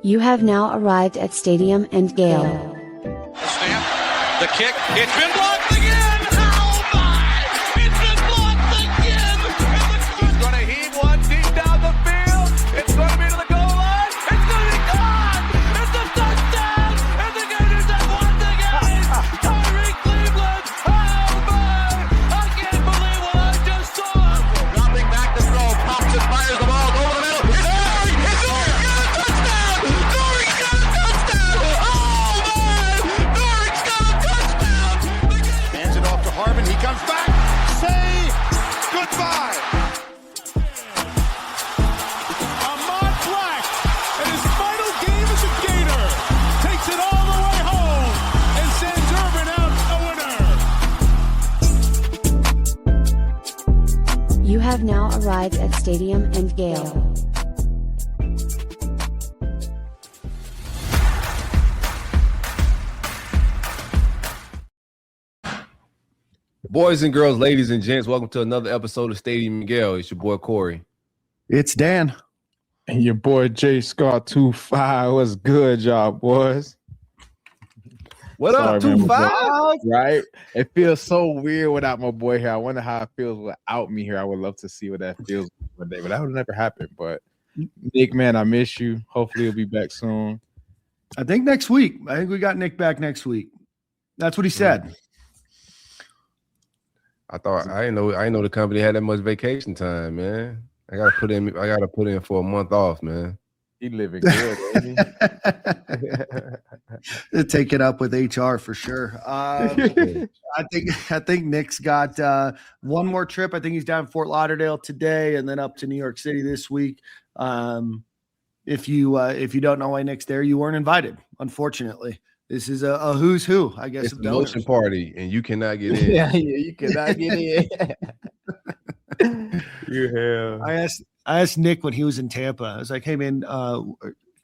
You have now arrived at Stadium and Gale. The snap, the kick, it's been blocked again! Oh my! It's been blocked again! He's going to heave one deep down the field. It's going to be to the goal line. It's going to be gone! It's a touchdown! And the Gators have won the game! Tyreek Cleveland! Oh my! I can't believe what I just saw! Dropping back to throw, pops and fires the ball over the middle. It's Nori! It's Nori! Got a touchdown! Nori's got a touchdown! Oh man! Nori's got a touchdown! Hands it off to Harvin. He comes back. Say goodbye. Ahmad Black, in his final game as a Gator, takes it all the way home and sends Urban out a winner. You have now arrived at Stadium and Gale. Boys and girls, ladies and gents, welcome to another episode of Stadium and Gale. It's your boy Corey. It's Dan. And your boy J Scott 25. What's good, y'all, boys? What up, Sorry, man, 25? Right? It feels so weird without my boy here. I wonder how it feels without me here. I would love to see what that feels one day, but that would never happen. But Nick, man, I miss you. Hopefully he'll be back soon. I think next week. I think we got Nick back next week. That's what he said. I didn't know the company had that much vacation time, man. I gotta put in for a month off, man. He living good, baby. Take it up with HR for sure. I think Nick's got one more trip. I think he's down in Fort Lauderdale today, and then up to New York City this week. If you don't know why Nick's there, you weren't invited. Unfortunately, this is a who's who. I guess It's of a donors. motion party, and you cannot get in. yeah, you cannot get in. I asked Nick when he was in Tampa. I was like, "Hey man,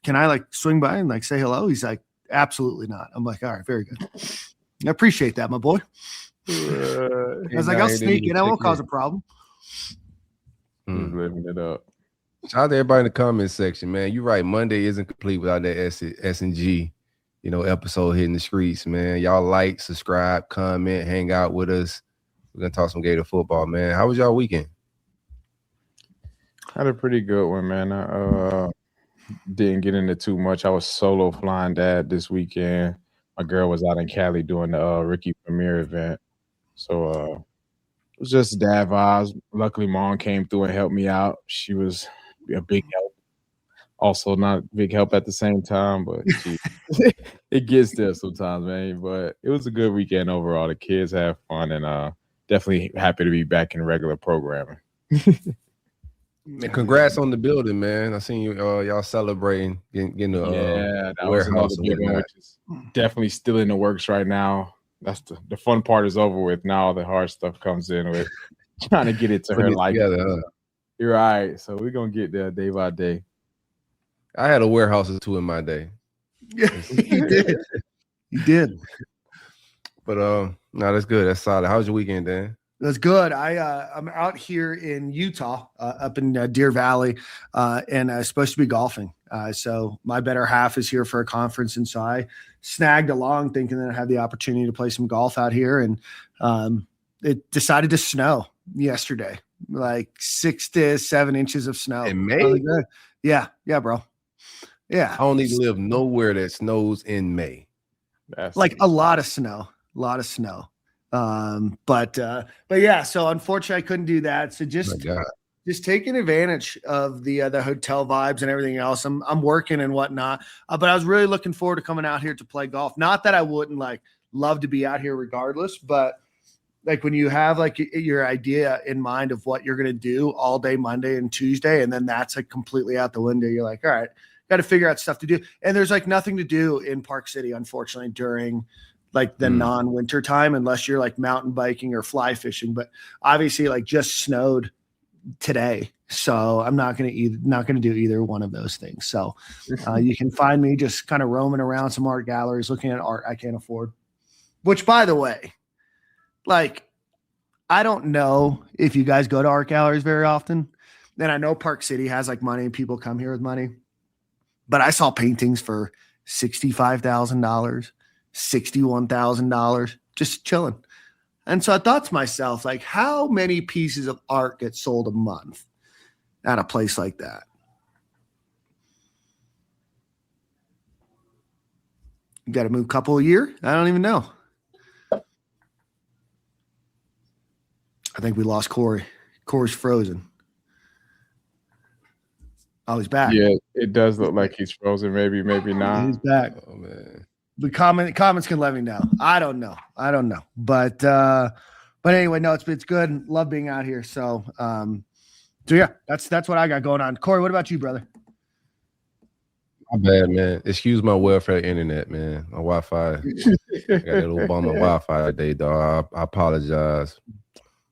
can I like swing by and like say hello?" He's like, "Absolutely not." I'm like, "All right, very good. I appreciate that, my boy." I was like, "I'll sneak in. I won't cause a problem." He's living it up. Shout out to everybody in the comments section, man. You're right. Monday isn't complete without that S&G, episode hitting the streets, man. Y'all like, subscribe, comment, hang out with us. We're gonna talk some Gator football, man. How was y'all weekend? Had a pretty good one, man. I didn't get into too much. I was solo flying dad this weekend. My girl was out in Cali doing the Ricky Premier event. So it was just dad vibes. Luckily, Mom came through and helped me out. She was a big help. Also not big help at the same time, but it gets there sometimes, man. But it was a good weekend overall. The kids had fun, and definitely happy to be back in regular programming. Man, congrats on the building, man. I seen you y'all celebrating getting the that was another warehouse big one, which is definitely still in the works right now. That's the fun part is over with. Now all the hard stuff comes in with trying to get it to her life. You're right. So we're gonna get there day by day. I had a warehouse or two in my day. Yeah, you did. You did. But no, that's good. That's solid. How was your weekend, Dan? That's good. I'm out here in Utah, up in Deer Valley, and I'm supposed to be golfing. So my better half is here for a conference, and so I snagged along thinking that I had the opportunity to play some golf out here, and it decided to snow yesterday, like 6 to 7 inches of snow. In May? Really good. Yeah, bro. Yeah. I don't need to live nowhere that snows in May. That's like a lot of snow. But yeah, so unfortunately I couldn't do that. So just taking advantage of the hotel vibes and everything else. I'm working and whatnot, but I was really looking forward to coming out here to play golf. Not that I wouldn't like love to be out here regardless, but like when you have like your idea in mind of what you're going to do all day Monday and Tuesday, and then that's like completely out the window, you're like, all right, got to figure out stuff to do. And there's like nothing to do in Park City, unfortunately, during like the non-winter time, unless you're like mountain biking or fly fishing. But obviously like just snowed today. So I'm not going to do either one of those things. So you can find me just kind of roaming around some art galleries, looking at art I can't afford, which by the way, like, I don't know if you guys go to art galleries very often. And I know Park City has like money and people come here with money. But I saw paintings for $65,000, $61,000, just chilling. And so I thought to myself, like, how many pieces of art get sold a month at a place like that? You got to move a couple a year? I don't even know. I think we lost Corey. Corey's frozen. Oh, he's back. Yeah, it does look like he's frozen. Maybe not. He's back. Oh man. The comments can let me know. I don't know. But anyway, no, it's good. Love being out here. So yeah, that's what I got going on. Corey, what about you, brother? My bad, man. Excuse my welfare internet, man. My Wi-Fi. I got a little bum on Wi-Fi today, dog. I apologize.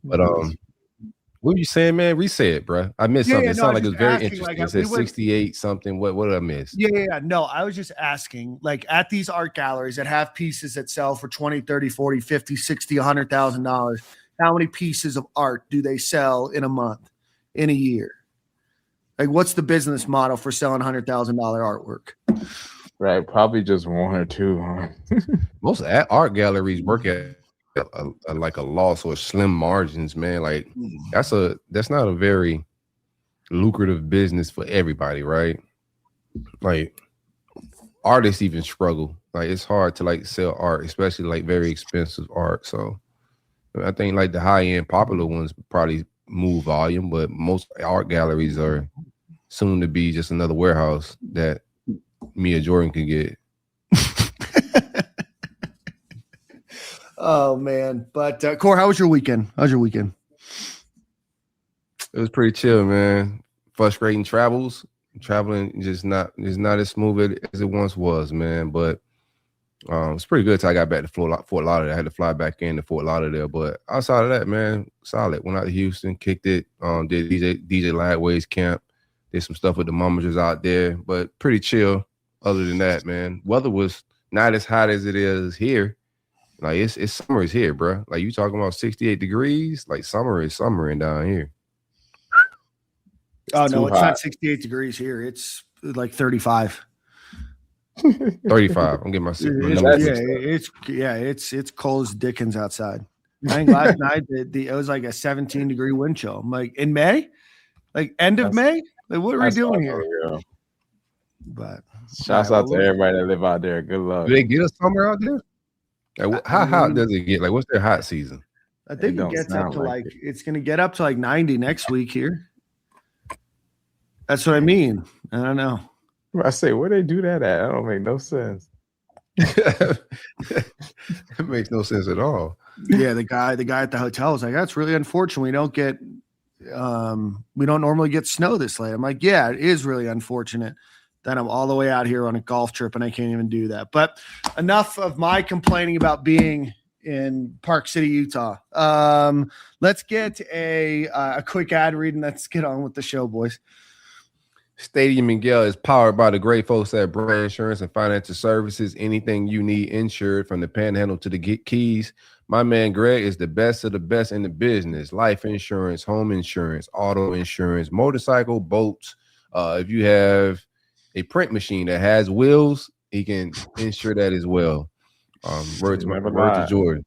But what were you saying, man? Reset, bro. I missed something. It sounded like it was very interesting. Like, it said 68 something. What did I miss? Yeah. No, I was just asking, like, at these art galleries that have pieces that sell for 20, 30, 40, 50, 60, $100,000, how many pieces of art do they sell in a month, in a year? Like, what's the business model for selling $100,000 artwork? Right, probably just one or two. Huh? Most art galleries work at like a loss or slim margins, man. Like that's not a very lucrative business for everybody, right? Like artists even struggle. Like it's hard to like sell art, especially like very expensive art. So I think like the high end popular ones probably move volume, but most art galleries are soon to be just another warehouse that Mia Jordan can get. Oh man. But Core, how was your weekend? It was pretty chill, man. Frustrating traveling just not as smooth as it once was, man. But it's pretty good till I got back to Fort Lauderdale. I had to fly back into Fort Lauderdale, but outside of that, man, solid. Went out to Houston, kicked it, did DJ Lightweights camp, did some stuff with the Mommagers out there, but pretty chill. Other than that, man, weather was not as hot as it is here. Like it's summer is here, bro. Like you talking about 68 degrees, like summer is summering down here. Oh no, it's not 68 degrees here. It's like 35. 35. I'm getting my it's cold as Dickens outside. I think last night it was like a 17-degree wind chill. I'm like, in May, like end of May, like what are we doing here? But shouts out to everybody that live out there. Good luck. Do they get a summer out there? Like, how hot does it get? Like, what's their hot season? I think it gets up to like it's going to get up to like 90 next week here. That's what I mean. I don't know. I say, where they do that at? That don't make no sense. It makes no sense at all. Yeah, the guy at the hotel was like, "That's really unfortunate. We don't normally get snow this late." I'm like, "Yeah, it is really unfortunate that I'm all the way out here on a golf trip and I can't even do that." But enough of my complaining about being in Park City, Utah. Let's get a quick ad read and let's get on with the show, boys. Stadium and Gale is powered by the great folks at Brand Insurance and Financial Services. Anything you need insured, from the Panhandle to the Keys. My man Greg is the best of the best in the business. Life insurance, home insurance, auto insurance, motorcycle, boats. If you have a print machine that has wheels, he can insure that as well. Word to Jordan.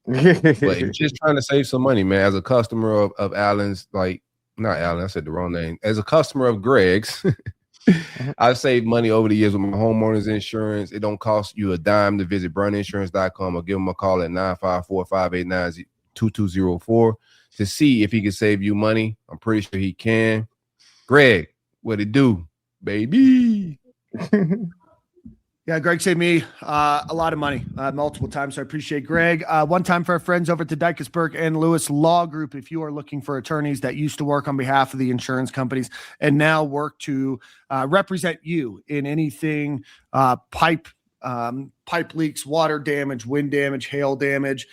But if you're just trying to save some money, man, as a customer of Allen's, like, not Allen, I said the wrong name. As a customer of Greg's, I've saved money over the years with my homeowner's insurance. It don't cost you a dime to visit brandinsurance.com or give him a call at 954-589-2204 to see if he can save you money. I'm pretty sure he can. Greg, what it do, baby? Yeah, Greg saved me a lot of money multiple times, so I appreciate Greg. One time for our friends over at the Dykes Burke and Lewis Law Group, if you are looking for attorneys that used to work on behalf of the insurance companies and now work to represent you in anything pipe leaks, water damage, wind damage, hail damage,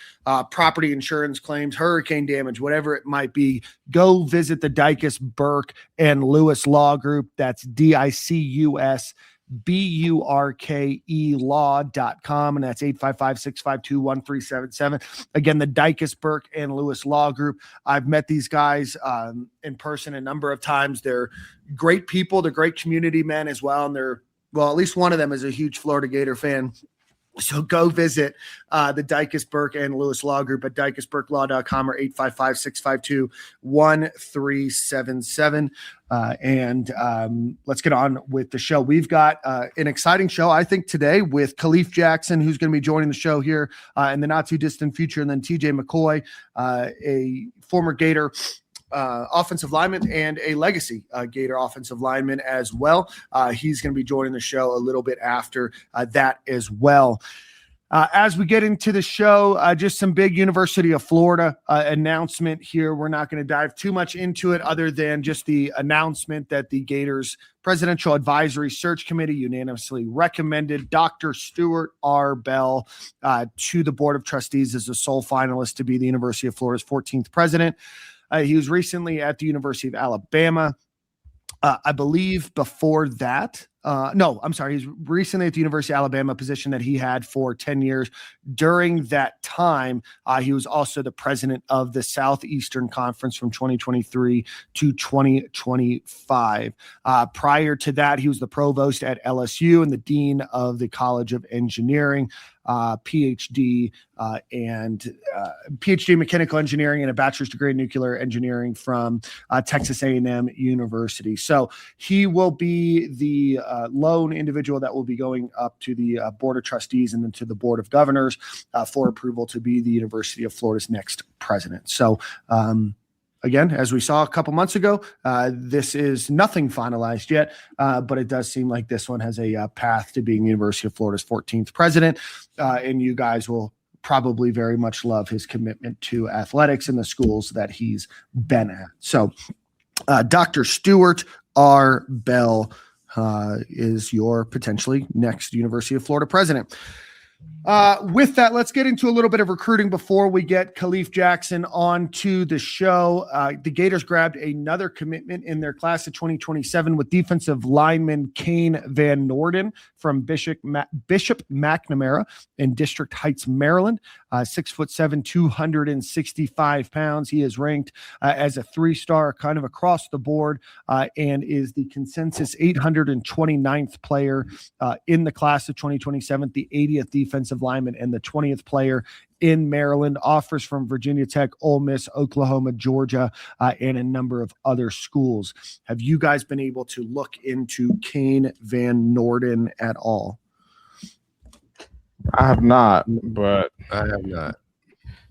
property insurance claims, hurricane damage, whatever it might be, go visit the Dykes Burke and Lewis Law Group. That's DICUS BURKE law.com, and that's 855-652-1377. Again, the Dykes Burke and Lewis Law Group. I've met these guys in person a number of times. They're great people. They're great community men as well, and they're well, at least one of them is a huge Florida Gator fan. So go visit the Dykus Burke and Lewis Law Group at DykusBurkeLaw.com or 855-652-1377. Let's get on with the show. We've got an exciting show, I think, today with Kalif Jackson, who's going to be joining the show here in the not too distant future, and then TJ McCoy, a former Gator offensive lineman and a legacy Gator offensive lineman as well. He's going to be joining the show a little bit after that as well. As we get into the show, just some big University of Florida announcement here. We're not going to dive too much into it other than just the announcement that the Gators Presidential Advisory Search Committee unanimously recommended Dr. Stuart R. Bell to the Board of Trustees as the sole finalist to be the University of Florida's 14th president. He was recently at the University of Alabama. I believe before that, he's recently at the University of Alabama, position that he had for 10 years. During that time, he was also the president of the Southeastern Conference from 2023 to 2025. Prior to that, he was the provost at LSU and the dean of the College of Engineering. PhD mechanical engineering and a bachelor's degree in nuclear engineering from Texas A&M University. So he will be the lone individual that will be going up to the Board of Trustees and then to the Board of Governors for approval to be the University of Florida's next president. So, again, as we saw a couple months ago, this is nothing finalized yet, but it does seem like this one has a path to being University of Florida's 14th president, and you guys will probably very much love his commitment to athletics and the schools that he's been at. So Dr. Stuart R. Bell is your potentially next University of Florida president. With that, let's get into a little bit of recruiting before we get Kalif Jackson onto the show. The Gators grabbed another commitment in their class of 2027 with defensive lineman Cain Van Norden from Bishop McNamara in District Heights, Maryland. 6'7", 265 pounds. He is ranked as a 3-star kind of across the board and is the consensus 829th player in the class of 2027, the 80th defensive lineman and the 20th player in Maryland. Offers from Virginia Tech, Ole Miss, Oklahoma, Georgia, and a number of other schools. Have you guys been able to look into Cain Van Norden at all? I have not, but I have not.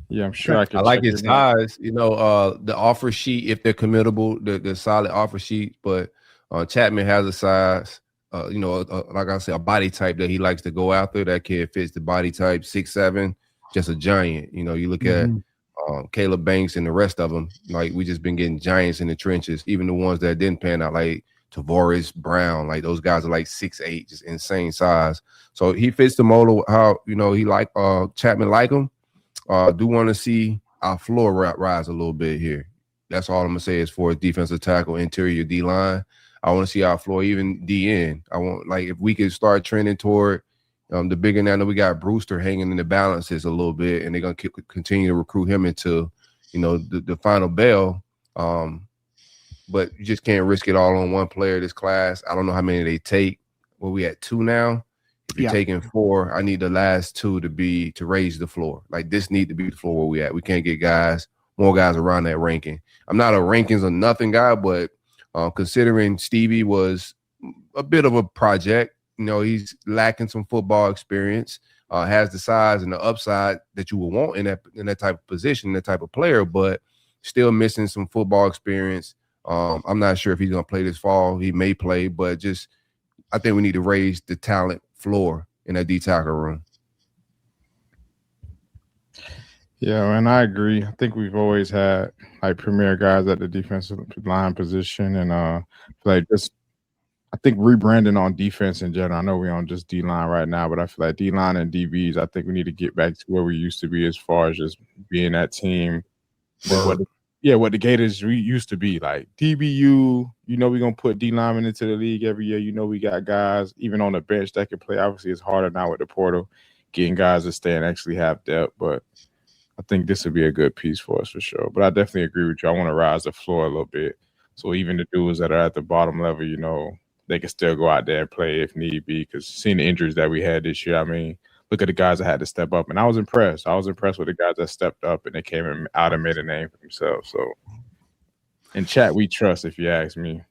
Yeah, I'm sure I can. I like his size. You know, the offer sheet, if they're committable, the solid offer sheet. But Chapman has a size. Like I said, a body type that he likes to go after. That kid fits the body type, 6'7", just a giant. You know, you look at Caleb Banks and the rest of them. Like, we just been getting giants in the trenches. Even the ones that didn't pan out, like Tavares Brown, like those guys are like 6'8", just insane size. So he fits the mold. How he like Chapman like him. Do want to see our floor rise a little bit here. That's all I'm gonna say as far as defensive tackle, interior D line. I want to see our floor, even DN. I want, like, if we could start trending toward the bigger. Now that we got Brewster hanging in the balances a little bit, and they're gonna continue to recruit him into the final bell. But you just can't risk it all on one player this class. I don't know how many they take. Well, we at 2 now. If you're taking 4, I need the last 2 to raise the floor. Like, this need to be the floor where we at. We can't get more guys around that ranking. I'm not a rankings or nothing guy, but considering Stevie was a bit of a project, he's lacking some football experience, has the size and the upside that you would want in that type of position, that type of player, but still missing some football experience. I'm not sure if he's going to play this fall. He may play, but I think we need to raise the talent floor in that D tackle room. Yeah, and I agree. I think we've always had like premier guys at the defensive line position, and I think rebranding on defense in general. I know we're on just D line right now, but I feel like D line and DBs, I think we need to get back to where we used to be as far as just being that team. What the Gators used to be, like DBU. We're gonna put D linemen into the league every year. We got guys even on the bench that can play. Obviously, it's harder now with the portal, getting guys to stay and actually have depth, but I think this would be a good piece for us for sure. But I definitely agree with you. I want to rise the floor a little bit. So even the dudes that are at the bottom level, they can still go out there and play if need be. Because seeing the injuries that we had this year, I mean, look at the guys that had to step up, and I was impressed. I was impressed with the guys that stepped up and they came out and made a name for themselves. So, in chat, we trust, if you ask me.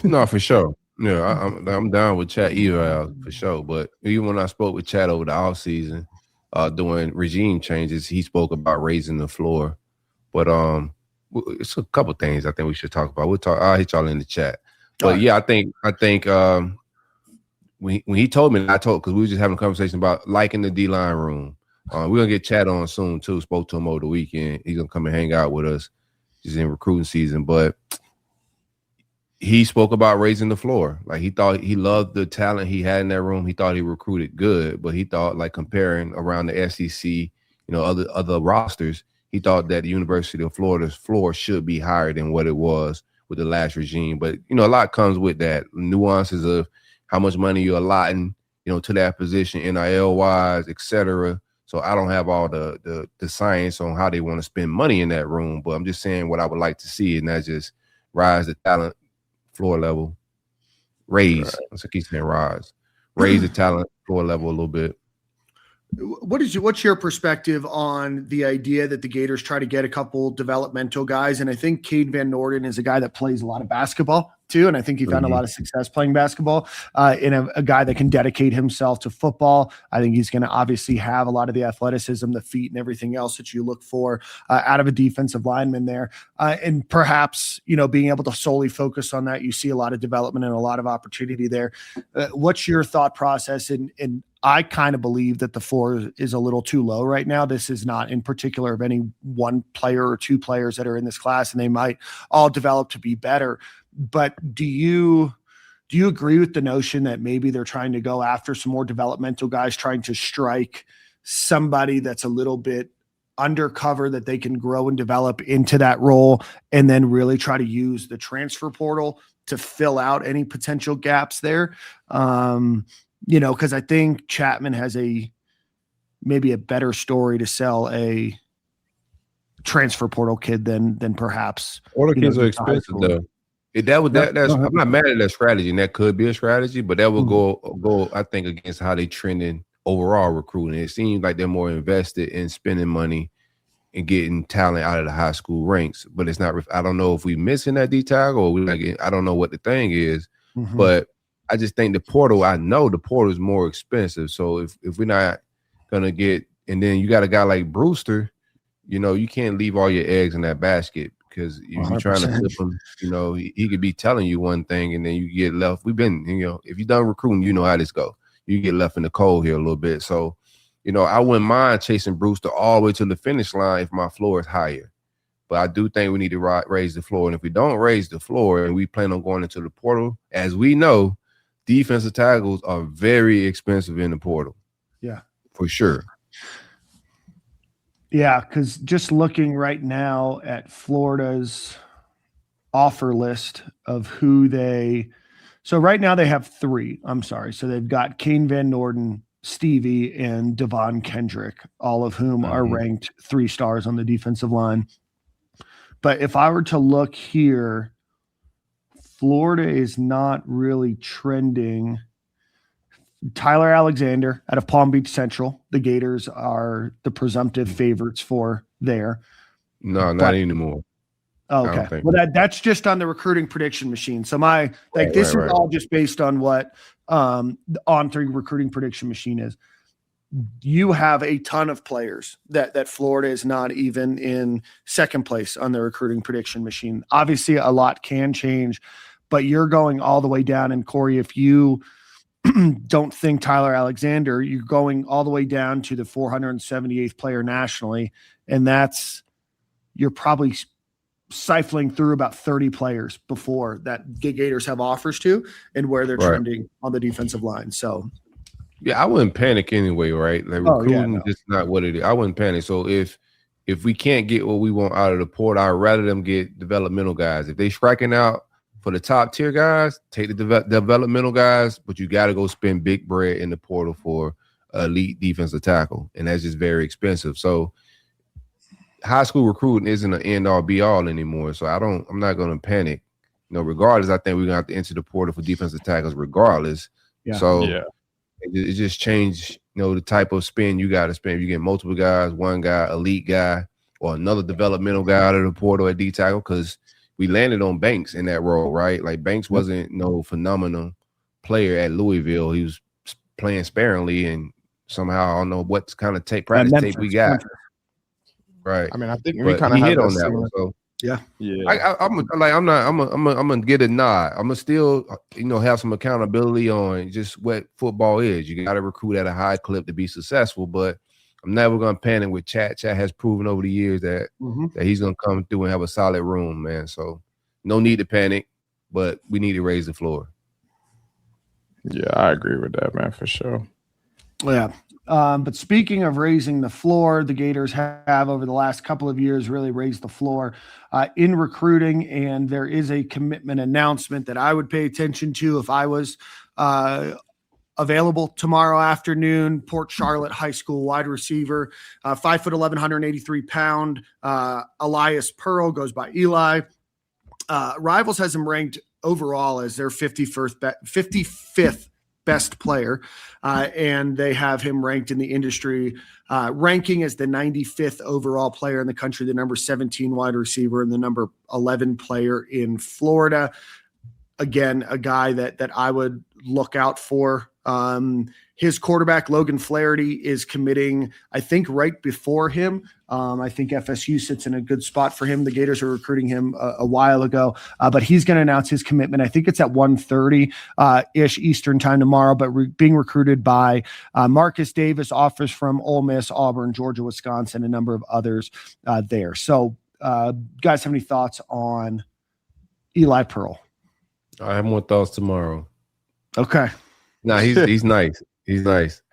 No, for sure. Yeah, I'm down with Chat eval for sure. But even when I spoke with Chat over the offseason, doing regime changes, he spoke about raising the floor. But it's a couple things I think we should talk about. I'll hit y'all in the chat. But yeah, I think when he told me, because we were just having a conversation about liking the D-line room. We're gonna get Chat on soon too. Spoke to him over the weekend. He's gonna come and hang out with us. He's in recruiting season, but he spoke about raising the floor. Like, he thought he loved the talent he had in that room. He thought he recruited good, but he thought, like, comparing around the SEC, other rosters, he thought that the University of Florida's floor should be higher than what it was with the last regime. But, a lot comes with that. Nuances of how much money you're allotting, to that position, NIL-wise, et cetera. So I don't have all the science on how they want to spend money in that room, but I'm just saying what I would like to see, and that's just rise the talent floor level, raise. I keep saying raise the talent floor level a little bit. What's your perspective on the idea that the Gators try to get a couple developmental guys? And I think Cain Van Norden is a guy that plays a lot of basketball too. And I think he found a lot of success playing basketball, in a guy that can dedicate himself to football. I think he's going to obviously have a lot of the athleticism, the feet, and everything else that you look for out of a defensive lineman there. And perhaps, being able to solely focus on that, you see a lot of development and a lot of opportunity there. What's your thought process? And I kind of believe that the floor is a little too low right now. This is not in particular of any one player or two players that are in this class, and they might all develop to be better. But do you agree with the notion that maybe they're trying to go after some more developmental guys, trying to strike somebody that's a little bit undercover that they can grow and develop into that role, and then really try to use the transfer portal to fill out any potential gaps there? Because I think Chapman has maybe a better story to sell a transfer portal kid than perhaps. Portal kids are expensive though. I'm not mad at that strategy, and that could be a strategy, but that will go I think against how they trending overall recruiting. It seems like they're more invested in spending money and getting talent out of the high school ranks, but it's not. I don't know if we missing that detail or I don't know what the thing is, but I just think I know the portal is more expensive. So if we're not gonna get, and then you got a guy like Brewster, you can't leave all your eggs in that basket, because if you're trying to flip him, he could be telling you one thing and then you get left. We've been, if you're done recruiting, you know how this go. You get left in the cold here a little bit. So, I wouldn't mind chasing Brewster all the way to the finish line if my floor is higher. But I do think we need to raise the floor. And if we don't raise the floor and we plan on going into the portal, as we know, defensive tackles are very expensive in the portal. Yeah, for sure. Yeah, because just looking right now at Florida's offer list of so right now they have three. I'm sorry. So they've got Cain Van Norden, Stevie, and Devon Kendrick, all of whom are ranked 3 stars on the defensive line. But if I were to look here, Florida is not really trending. Tyler Alexander out of Palm Beach Central. The Gators are the presumptive favorites for there. No, not anymore. Okay. Well, that's just on the recruiting prediction machine. So this is all just based on what On3 recruiting prediction machine is. You have a ton of players that Florida is not even in second place on the recruiting prediction machine. Obviously, a lot can change, but you're going all the way down. And Corey, if you don't think Tyler Alexander, you're going all the way down to the 478th player nationally. And you're probably siphoning through about 30 players before that Gators have offers to and where they're trending on the defensive line. So, yeah, I wouldn't panic anyway, right? Like, recruiting is not what it is. I wouldn't panic. So if we can't get what we want out of the portal, I'd rather them get developmental guys. If they striking out for the top tier guys, take the developmental guys, but you got to go spend big bread in the portal for elite defensive tackle, and that's just very expensive. So high school recruiting isn't an end all be all anymore. So I'm not going to panic regardless, I think we're gonna have to enter the portal for defensive tackles regardless. Yeah. So it just changed, the type of spin you got to spend. If you get multiple guys, one guy, elite guy, or another developmental guy out of the portal at D tackle, because we landed on Banks in that role, right? Like Banks wasn't no phenomenal player at Louisville. He was playing sparingly, and somehow I don't know what kind of practice tape we got. Right. I mean, I think we kind of hit on that one. So yeah. I'm gonna get a nod. I'm gonna still, have some accountability on just what football is. You got to recruit at a high clip to be successful, but I'm never gonna panic with Chat. Chat has proven over the years that he's gonna come through and have a solid room, man. So no need to panic, but we need to raise the floor. Yeah, I agree with that, man, for sure. Yeah. But speaking of raising the floor, the Gators have over the last couple of years really raised the floor in recruiting, and there is a commitment announcement that I would pay attention to if I was available tomorrow afternoon. Port Charlotte High School wide receiver, 5'11", 183 pound, Elias Pearl, goes by Eli. Rivals has him ranked overall as their 55th best player, and they have him ranked in the industry ranking as the 95th overall player in the country, the number 17 wide receiver, and the number 11 player in Florida. Again, a guy that I would look out for. His quarterback, Logan Flaherty, is committing, I think, right before him. I think FSU sits in a good spot for him. The Gators are recruiting him a while ago, but he's going to announce his commitment. I think it's at 1:30-ish Eastern time tomorrow, but being recruited by Marcus Davis, offers from Ole Miss, Auburn, Georgia, Wisconsin, a number of others there. So guys have any thoughts on Eli Pearl? I have more thoughts tomorrow. Okay. No, he's nice. He's nice.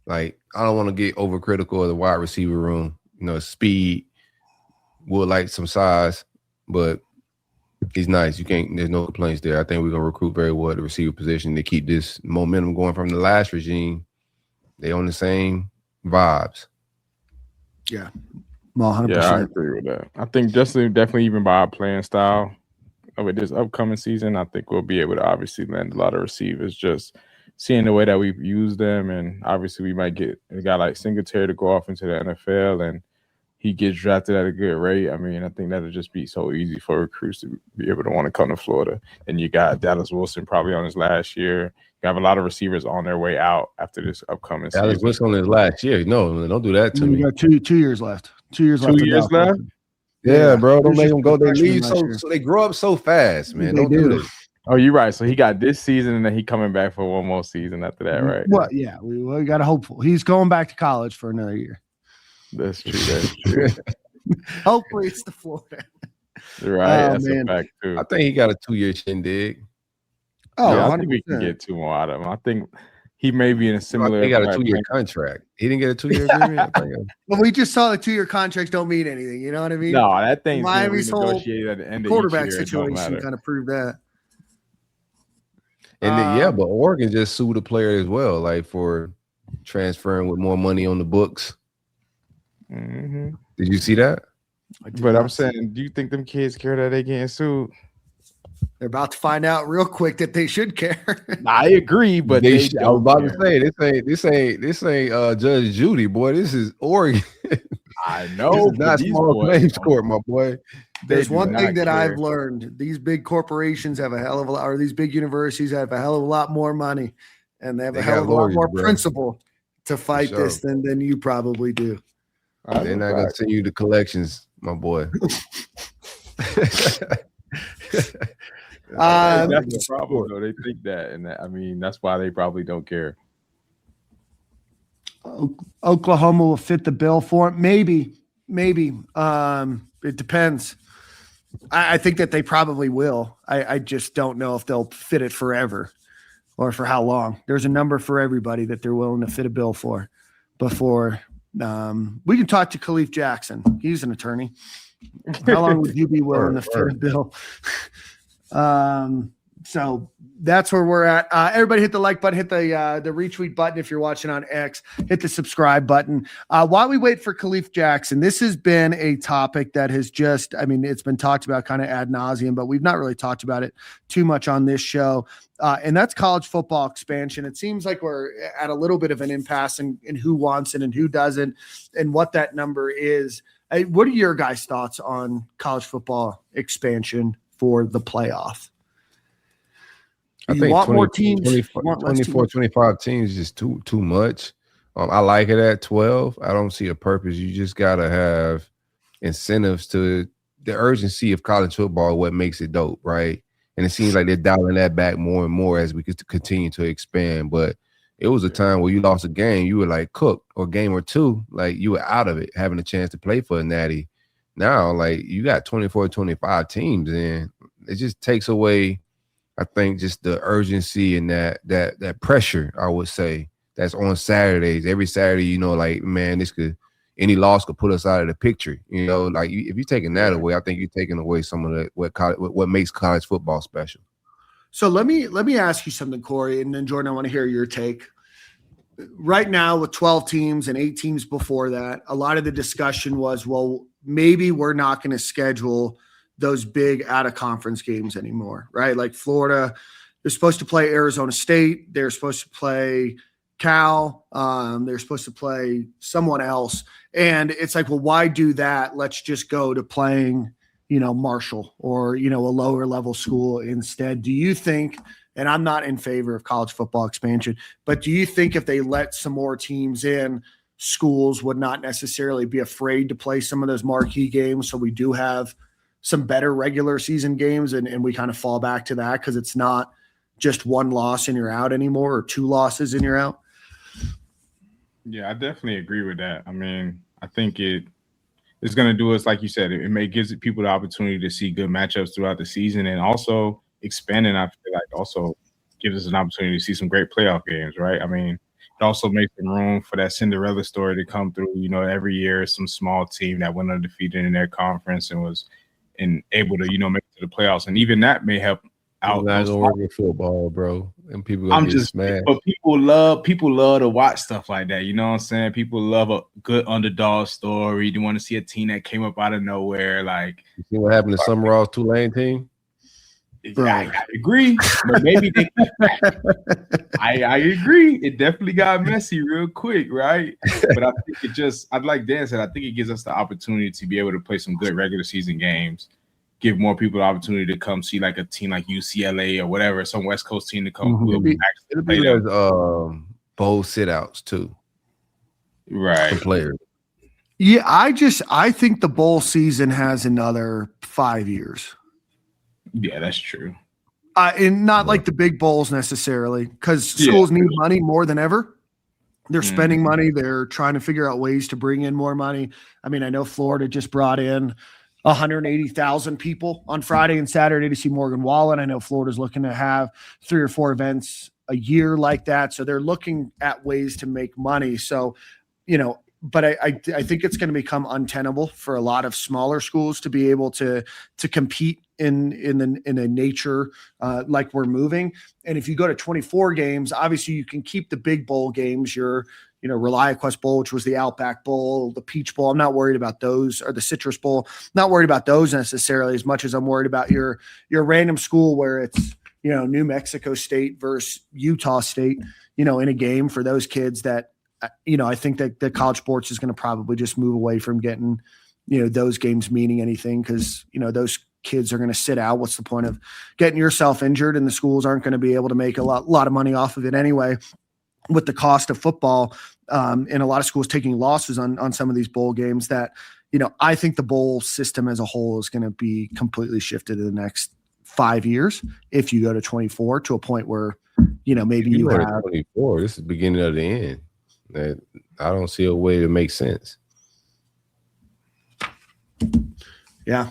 Like, I don't want to get overcritical of the wide receiver room. Speed, would like some size, but he's nice. There's no complaints there. I think we're going to recruit very well at the receiver position to keep this momentum going from the last regime. They on the same vibes. Yeah. Well, 100%. Yeah, I agree with that. I think definitely even by our playing style with this upcoming season, I think we'll be able to obviously land a lot of receivers, just seeing the way that we've used them. And obviously we might get a guy like Singletary to go off into the NFL, and he gets drafted at a good rate. I mean, I think that'll just be so easy for recruits to be able to want to come to Florida. And you got Dallas Wilson probably on his last year. You have a lot of receivers on their way out after this upcoming season. Dallas Wilson on his last year. No, don't do that to me. We got 2 years left. 2 years left. 2 years left? Yeah, bro. Don't make them go. They leave so they grow up so fast, man. Don't do this. Oh, you're right. So he got this season, and then he coming back for one more season after that, right? Well, yeah, we got to hopeful. He's going back to college for another year. That's true. Hopefully, it's the Florida. Right. That's a fact too. I think he got a 2-year shindig. Oh, yeah, I think we can get 2 more out of him. I think he may be in a similar. He got a 2-year contract. He didn't get a 2-year agreement. Well, we just saw the 2-year contracts don't mean anything. You know what I mean? No, that thing's Miami's whole at the end quarterback of each year, situation kind of proved that. And then, but Oregon just sued a player as well, like for transferring with more money on the books. Mm-hmm. Did you see that? But I'm saying, do you think them kids care that they getting sued? They're about to find out real quick that they should care. I agree, but I was about to say this ain't Judge Judy, boy. This is Oregon. I know. This is not small claims court, my boy. There's one thing that I've learned: these big corporations have a hell of a lot, or these big universities have a hell of a lot more money, and they have a hell of a lot more principle to fight this than you probably do. They're not gonna send you the collections, my boy. That's the problem, though. They think that, and I mean, that's why they probably don't care. Oklahoma will fit the bill for it. Maybe. It depends. I think that they probably will. I just don't know if they'll fit it forever or for how long. There's a number for everybody that they're willing to fit a bill for before. We can talk to Kalif Jackson. He's an attorney. How long would you be willing to fit a bill? So that's where we're at. Everybody hit the like button, hit the retweet button if you're watching on X, hit the subscribe button. While we wait for Kalif Jackson, this has been a topic that has just, it's been talked about kind of ad nauseum, but we've not really talked about it too much on this show. And that's college football expansion. It seems like we're at a little bit of an impasse in who wants it and who doesn't and what that number is. What are your guys' thoughts on college football expansion for the playoff? I think want 20, more teams, 24, 25 teams is just too much. I like it at 12. I don't see a purpose. You just got to have incentives to the urgency of college football, what makes it dope, right? And it seems like they're dialing that back more and more as we continue to expand. But it was a time where you lost a game, you were like cooked, or game or two, like you were out of it, having a chance to play for a natty. Now, like you got 24, 25 teams, and it just takes away, I think, just the urgency and that pressure, I would say, that's on Saturdays. Every Saturday, like, man, any loss could put us out of the picture. Like if you're taking that away, I think you're taking away some of what makes college football special. So let me ask you something, Corey, and then Jordan, I want to hear your take. Right now, with 12 teams and 8 teams before that, a lot of the discussion was, well, maybe we're not going to schedule those big out-of-conference games anymore, right? Like Florida, they're supposed to play Arizona State. They're supposed to play Cal. They're supposed to play someone else. And it's like, well, why do that? Let's just go to playing, Marshall or, a lower-level school instead. Do you think – and I'm not in favor of college football expansion, but do you think if they let some more teams in, schools would not necessarily be afraid to play some of those marquee games so we do have – some better regular season games and we kind of fall back to that because it's not just one loss and you're out anymore or 2 losses and you're out? Yeah, I definitely agree with that. I think it's going to do us, like you said, it may give people the opportunity to see good matchups throughout the season, and also expanding, I feel like, also gives us an opportunity to see some great playoff games, right? It also makes some room for that Cinderella story to come through. Every year some small team that went undefeated in their conference and was able to, make it to the playoffs. And even that may help out. Not gonna work with football, bro. And people gonna get smashed. But people love to watch stuff like that. You know what I'm saying? People love a good underdog story. They want to see a team that came up out of nowhere. Like, you see what happened to Sumrall's Tulane team? I agree, but maybe I agree. It definitely got messy real quick, right? But I think I'd like Dan said, I think it gives us the opportunity to be able to play some good regular season games, give more people the opportunity to come see like a team like UCLA or whatever, some West Coast team to come. Mm-hmm. It'll be bowl sit-outs too, right? For players. Yeah, I think the bowl season has another 5 years. Yeah, that's true. And not like the big bowls necessarily, because schools need money more than ever. They're spending money. They're trying to figure out ways to bring in more money. I know Florida just brought in 180,000 people on Friday and Saturday to see Morgan Wallen. I know Florida's looking to have 3 or 4 events a year like that. So they're looking at ways to make money. So, but I think it's going to become untenable for a lot of smaller schools to be able to compete in a nature like we're moving. And if you go to 24 games, obviously you can keep the big bowl games. Your ReliaQuest Bowl, which was the Outback Bowl, the Peach Bowl. I'm not worried about those, or the Citrus Bowl. Not worried about those necessarily as much as I'm worried about your random school where it's New Mexico State versus Utah State. In a game for those kids that. I think that the college sports is going to probably just move away from getting, those games meaning anything because, those kids are going to sit out. What's the point of getting yourself injured, and the schools aren't going to be able to make a lot of money off of it anyway with the cost of football and a lot of schools taking losses on some of these bowl games that, I think the bowl system as a whole is going to be completely shifted in the next 5 years if you go to 24 to a point where, maybe you have 24. This is the beginning of the end. That I don't see a way to make sense. Yeah.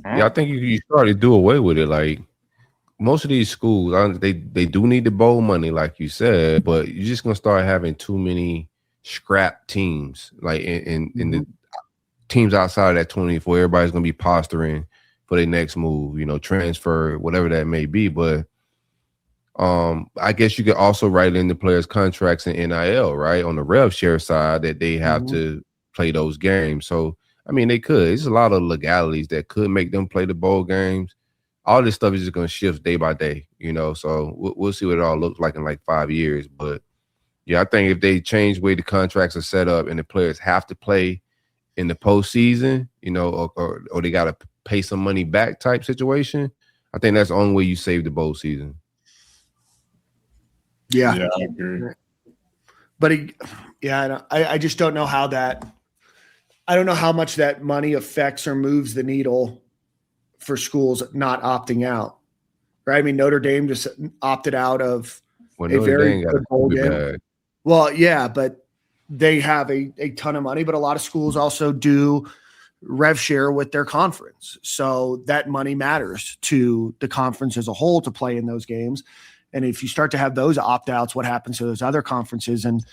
Yeah, I think you start to do away with it. Like most of these schools, they do need the bowl money, like you said, but you're just gonna start having too many scrap teams. Like in the teams outside of that 24, everybody's gonna be posturing for their next move, transfer, whatever that may be. But I guess you could also write in the players' contracts and NIL, right, on the rev share side that they have to play those games. So, I mean, they could. There's a lot of legalities that could make them play the bowl games. All this stuff is just going to shift day by day, So we'll see what it all looks like in like 5 years. But, yeah, I think if they change the way the contracts are set up and the players have to play in the postseason, or they got to pay some money back type situation, I think that's the only way you save the bowl season. Yeah, I agree. But I just don't know how that. I don't know how much that money affects or moves the needle for schools not opting out. Right? I mean, Notre Dame just opted out of a very good bowl game. Well, yeah, but they have a ton of money, but a lot of schools also do rev share with their conference. So that money matters to the conference as a whole to play in those games. And if you start to have those opt-outs, what happens to those other conferences? And,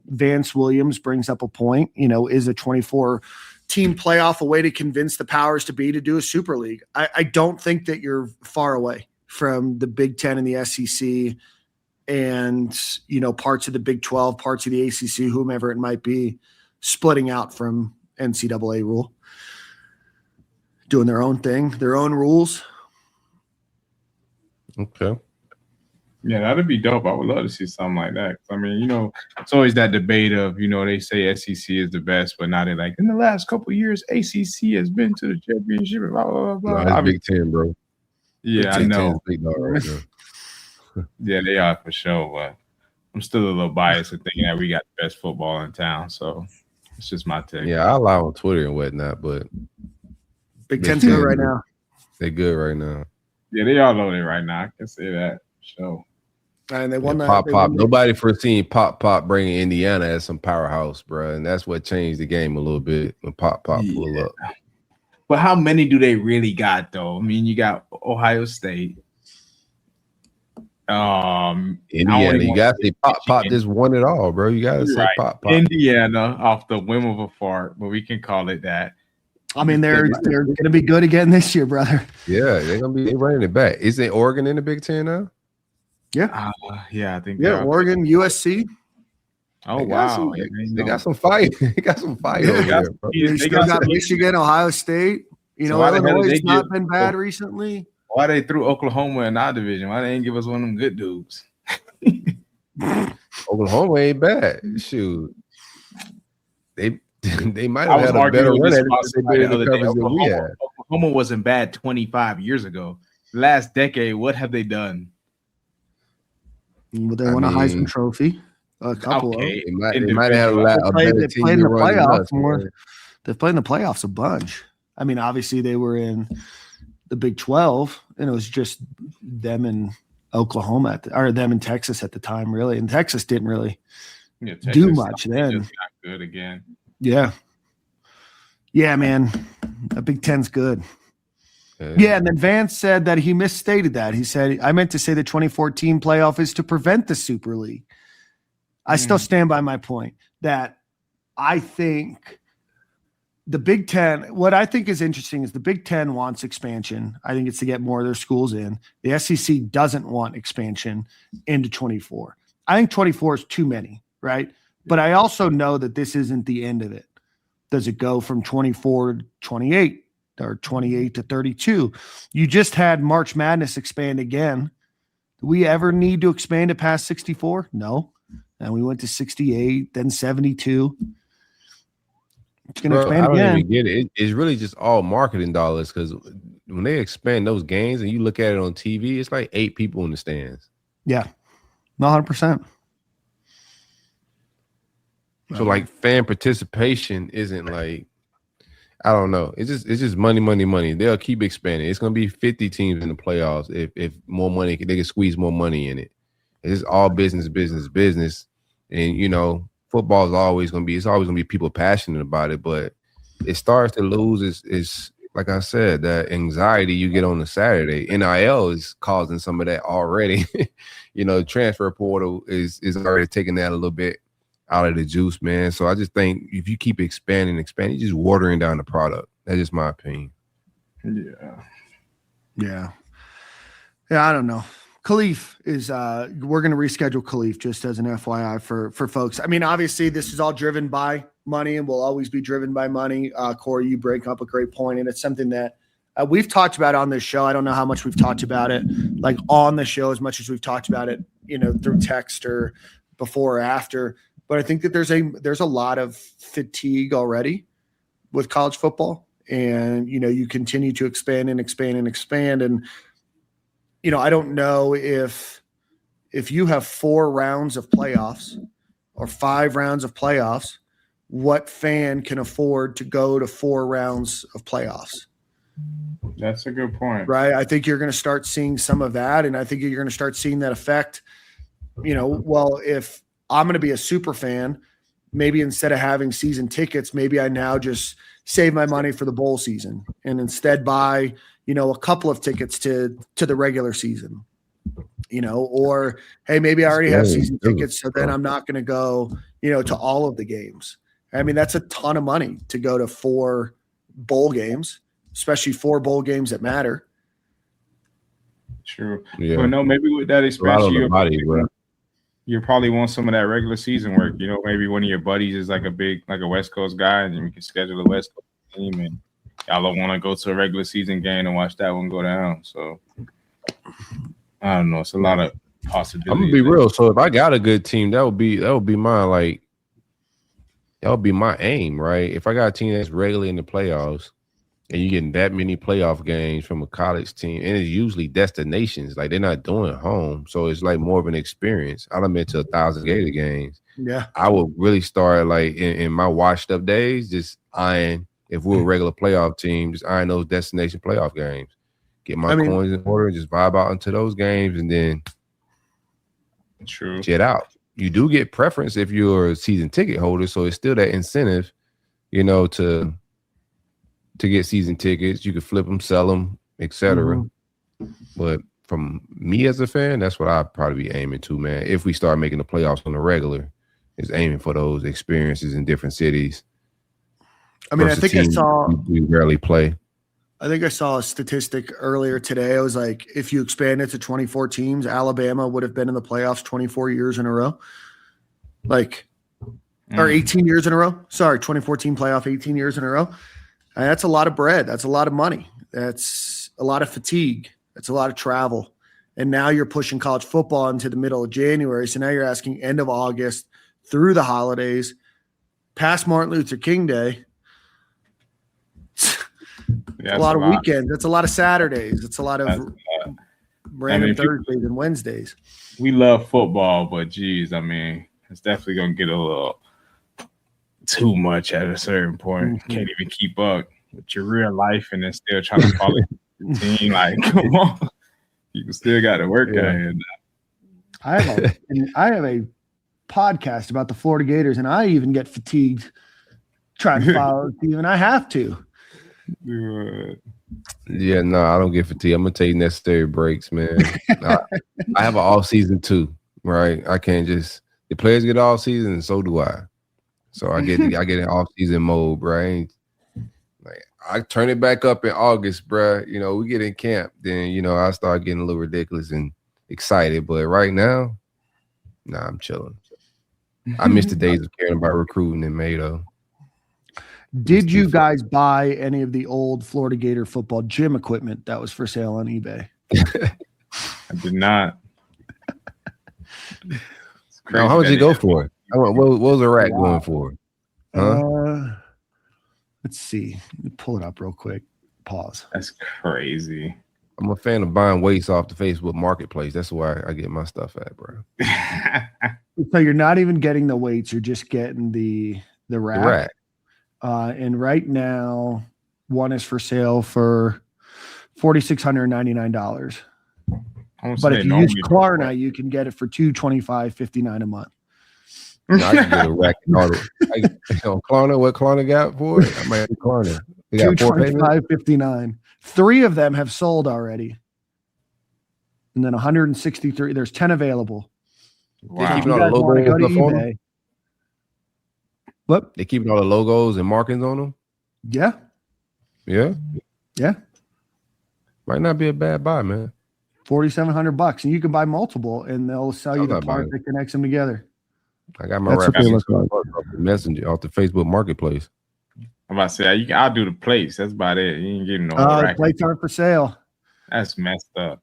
Vance Williams brings up a point, is a 24-team playoff a way to convince the powers to be to do a Super League? I don't think that you're far away from the Big Ten and the SEC and, parts of the Big 12, parts of the ACC, whomever it might be, splitting out from NCAA rule, doing their own thing, their own rules. Okay. Yeah, that'd be dope. I would love to see something like that. I mean, it's always that debate of, they say SEC is the best, but now they're like, in the last couple of years, ACC has been to the championship. Blah, blah, blah. No, Big Ten, bro. Yeah, I know. Big dog right now. Yeah, they are for sure. But I'm still a little biased in thinking that we got the best football in town. So it's just my take. Yeah, I lie on Twitter and whatnot, but Big Ten's good right now. They're good right now. Yeah, they are loaded right now. I can say that for sure. And they won that. Pop. Nobody foreseen Pop bringing Indiana as some powerhouse, bro. And that's what changed the game a little bit when Pop pulled up. But how many do they really got, though? I mean, you got Ohio State. Indiana. You got to say Pop just won it all, bro. You got to say Pop. Indiana off the whim of a fart, but we can call it that. I mean, they're going to be good again this year, brother. Yeah, they're running it back. Is it Oregon in the Big Ten now? Yeah. Yeah, I think. Yeah, Oregon, USC. Oh, wow. They got some fight. They got some fight over there, bro. They still got Michigan, Ohio State. Illinois has not been bad recently. Why they threw Oklahoma in our division? Why they didn't give us one of them good dudes? Oklahoma ain't bad. Shoot. They might have had a better run at it than we had. Oklahoma wasn't bad 25 years ago. Last decade, what have they done? Well, they won a Heisman Trophy. A couple of them. They might have had a better team. They played in the playoffs more. They've played in the playoffs a bunch. I mean, obviously they were in the Big 12, and it was just them and Oklahoma or them and Texas at the time, really. And Texas didn't really do much then. Just got good again. Yeah. Yeah, man. The Big Ten's good. Yeah, and then Vance said that he misstated that. He said, I meant to say the 2014 playoff is to prevent the Super League. I still stand by my point that I think the Big Ten, what I think is interesting is the Big Ten wants expansion. I think it's to get more of their schools in. The SEC doesn't want expansion into 24. I think 24 is too many, right? But I also know that this isn't the end of it. Does it go from 24 to 28? Or 28 to 32. You just had March Madness expand again. Do we ever need to expand it past 64? No. And we went to 68, then 72. It's going to expand again. I don't even get it. It's really just all marketing dollars because when they expand those games and you look at it on TV, it's like 8 people in the stands. Yeah. 100%. So like fan participation isn't like, I don't know. It's just money. They'll keep expanding. It's gonna be 50 teams in the playoffs. If more money, they can squeeze more money in it. It's all business. And football is always gonna be people passionate about it. But it starts to lose. Is like I said, that anxiety you get on a Saturday. NIL is causing some of that already. Transfer portal is already taking that a little bit out of the juice, man. So I just think if you keep expanding, you're just watering down the product. That's just my opinion. Yeah. I don't know. Kalif is we're going to reschedule Kalif just as an FYI for folks. I mean, obviously this is all driven by money and will always be driven by money. Corey, you break up a great point, and it's something that we've talked about on this show. I don't know how much we've talked about it like on the show as much as we've talked about it, through text or before or after. But I think that there's a lot of fatigue already with college football, and you continue to expand and expand and expand. And I don't know if you have 4 rounds of playoffs or 5 rounds of playoffs, what fan can afford to go to 4 rounds of playoffs? That's a good point. Right. I think you're going to start seeing some of that. And I think you're going to start seeing that effect. Well, if I'm going to be a super fan, maybe instead of having season tickets, maybe I now just save my money for the bowl season and instead buy, a couple of tickets to the regular season, or, hey, maybe I already have season tickets. So then I'm not going to go, to all of the games. I mean, that's a ton of money to go to 4 bowl games, especially 4 bowl games that matter. True. Yeah. But no, maybe with that expansion, you probably want some of that regular season work. Maybe one of your buddies is like a West Coast guy, and we can schedule a West Coast team, and y'all don't want to go to a regular season game and watch that one go down. So I don't know. It's a lot of possibilities. I'm gonna be real. So if I got a good team, that would be my that would be my aim, right? If I got a team that's regularly in the playoffs, and you're getting that many playoff games from a college team, and it's usually destinations, like they're not doing home, so it's like more of an experience. I've been to 1,000 Gator games. Yeah, I would really start like in my washed up days, just eyeing. If we're a regular playoff team, just eyeing those destination playoff games. Get my coins in order and just vibe out into those games and then jet out. You do get preference if you're a season ticket holder, so it's still that incentive, to get season tickets. You can flip them, sell them, etc. Mm-hmm. But from me as a fan, that's what I'd probably be aiming to, man. If we start making the playoffs on the regular, is aiming for those experiences in different cities. I mean, I think I saw we rarely play. I think I saw a statistic earlier today. It was like if you expand it to 24 teams, Alabama would have been in the playoffs 24 years in a row. Or 18 years in a row. Sorry, 2014 playoff, 18 years in a row. And that's a lot of bread. That's a lot of money. That's a lot of fatigue. That's a lot of travel. And now you're pushing college football into the middle of January. So now you're asking end of August through the holidays, past Martin Luther King Day. A lot of weekends. That's a lot of Saturdays. It's a lot of random Thursdays and Wednesdays. We love football, but geez, it's definitely going to get a little too much at a certain point. Mm-hmm. Can't even keep up with your real life and then still trying to follow the team. Like, come on. You still got to work out here now. I have a podcast about the Florida Gators, and I even get fatigued trying to follow the team, and I have to. Yeah, no, I don't get fatigued. I'm gonna take necessary breaks, man. I have an off season too, right? I can't just the players get off season, and so do I. So I get in off season mode, right? Like I turn it back up in August, bruh. We get in camp, then I start getting a little ridiculous and excited. But right now, nah, I'm chilling. I miss the days of caring about recruiting in May though. Did you guys buy any of the old Florida Gator football gym equipment that was for sale on eBay? I did not. Now, how much did it go for? What was the rack going for? Huh? Let's see. Let me pull it up real quick. Pause. That's crazy. I'm a fan of buying weights off the Facebook Marketplace. That's where I get my stuff at, bro. So you're not even getting the weights. You're just getting the rack. The rack. And right now, one is for sale for $4,699. But if you use Klarna, you can get it for $225.59 a month. I can get a rack and all Klarna, what Klarna got for it? I might have Klarna. They got $225.59. 3 of them have sold already. And then 163. There's 10 available. Wow. They keeping all the logos go to eBay. What? They keeping all the logos and markings on them? Yeah. Yeah? Yeah. Might not be a bad buy, man. $4,700, and you can buy multiple, and they'll sell you the part that connects them together. I got my wrap off the Messenger, off the Facebook Marketplace. I'm about to say, I'll do the plates. That's about it. You ain't getting no the plates aren't for sale. That's messed up.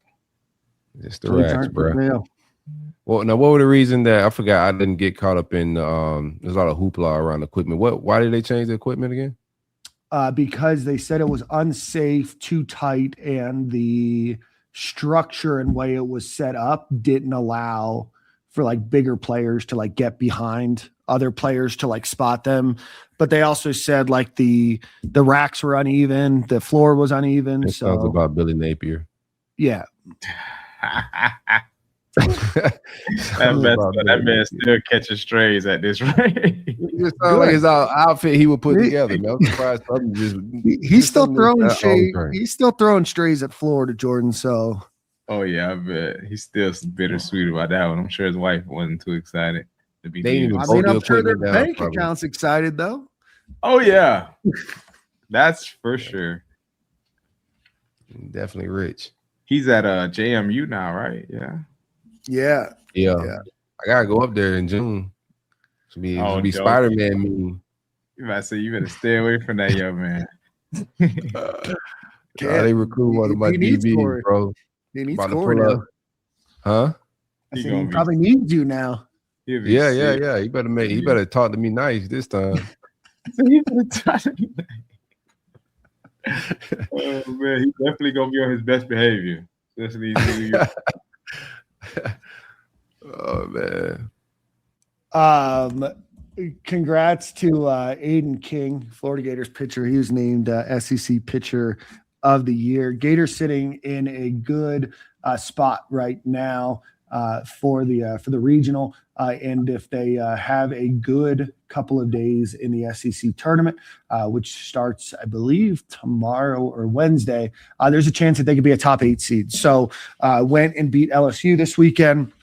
Just the racks, bro. Well, now, what were the reason that I forgot? I didn't get caught up in. There's a lot of hoopla around equipment. Why did they change the equipment again? Because they said it was unsafe, too tight, and the structure and way it was set up didn't allow for like bigger players to like get behind other players to like spot them. But they also said like the racks were uneven, the floor was uneven. It sounds about Billy Napier. Yeah. that man still catching strays at this rate. It sounds like his outfit he would put together. Man. I'm surprised he's still throwing strays. He's still throwing strays at Florida, Jordan. So, oh yeah, I bet he's still bittersweet about that one. I'm sure his wife wasn't too excited to be. I'm sure their bank account's excited though. Oh yeah, that's for sure. Definitely rich. He's at JMU now, right? Yeah. I gotta go up there in June. Should be Spider-Man meeting. You might say you better stay away from that young man. They recruit one of my DBs, bro. He needs scoring. Huh? I said he probably needs you now. Yeah. He better talk to me nice this time. Oh man, he's definitely gonna be on his best behavior. Especially oh man. Congrats to Aiden King, Florida Gators pitcher. He was named SEC Pitcher of the Year. Gators sitting in a good spot right now for the regional, and if they have a good couple of days in the SEC tournament, which starts, I believe, tomorrow or Wednesday, there's a chance that they could be a top 8 seed. So went and beat LSU this weekend.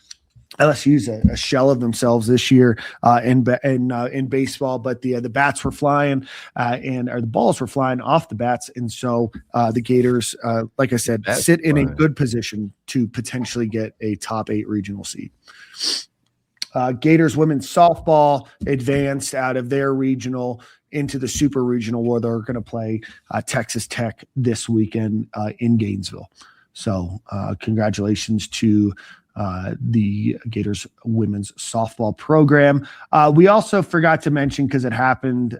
LSU's a shell of themselves this year in baseball, but the bats were flying or the balls were flying off the bats, and so the Gators, like I said, sit in a good position to potentially get a top 8 regional seed. Gators women's softball advanced out of their regional into the super regional, where they're going to play Texas Tech this weekend in Gainesville. So congratulations to the Gators women's softball program. We also forgot to mention, because it happened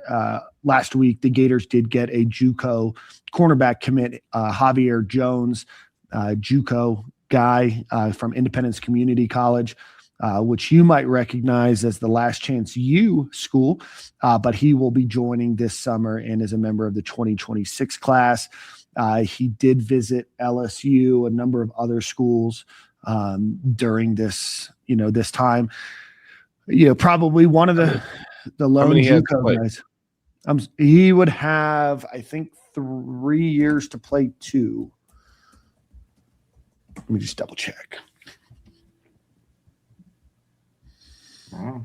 last week, the Gators did get a JUCO cornerback commit, Javier Jones, JUCO guy from Independence Community College, which you might recognize as the Last Chance U school, but he will be joining this summer and is a member of the 2026 class. He did visit LSU, a number of other schools during this time. Probably one of the lone JUCO guys. He would have, I think, 3 years to play 2. Let me just double check. Wow.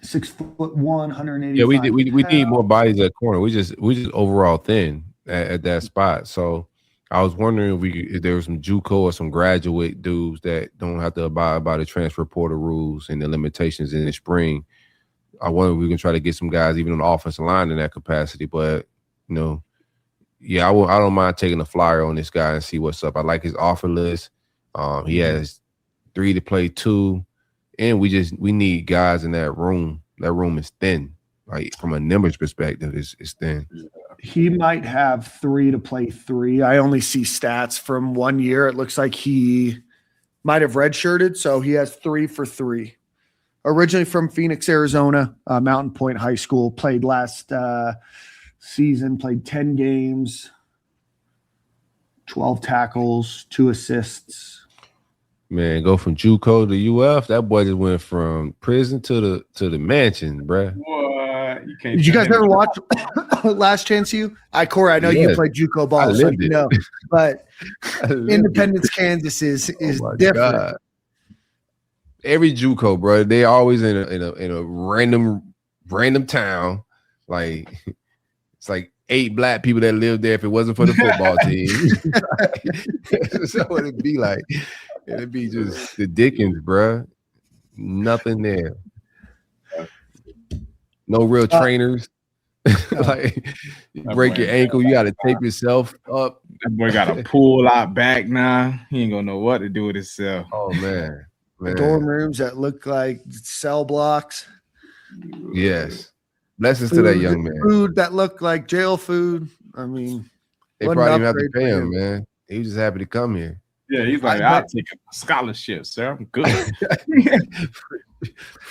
6'1", 185. Yeah, we need more bodies at corner. We just overall thin at that spot. So I was wondering if there was some JUCO or some graduate dudes that don't have to abide by the transfer portal rules and the limitations in the spring. I wonder if we can try to get some guys even on the offensive line in that capacity. But I don't mind taking a flyer on this guy and see what's up. I like his offer list. He has 3 to play 2, and we need guys in that room. That room is thin. Like from a numbers perspective, it's thin. He might have 3 to play 3. I only see stats from 1 year. It looks like he might have redshirted, so he has 3 for 3. Originally from Phoenix, Arizona, Mountain Point High School. Played last season, played 10 games, 12 tackles, 2 assists. Man, go from JUCO to UF. That boy just went from prison to the mansion, bruh. What? Did you guys ever watch Last Chance U? Corey, I know you played JUCO ball, so you know. But Independence, Kansas is different. God. Every JUCO, bro, they always in a random town. Like it's like 8 black people that lived there if it wasn't for the football team. So it'd be like, it'd be just the Dickens, bruh. Nothing there. No real trainers. Like you break your ankle, you got to tape yourself up. That boy got a pool out back now. He ain't gonna know what to do with himself. Oh man. Dorm rooms that look like cell blocks. Yes. Blessings to that young man. Food that looked like jail food. I mean, they probably didn't have to pay him, man. He was just happy to come here. Yeah, he's like, I'll take a scholarship, sir. I'm good.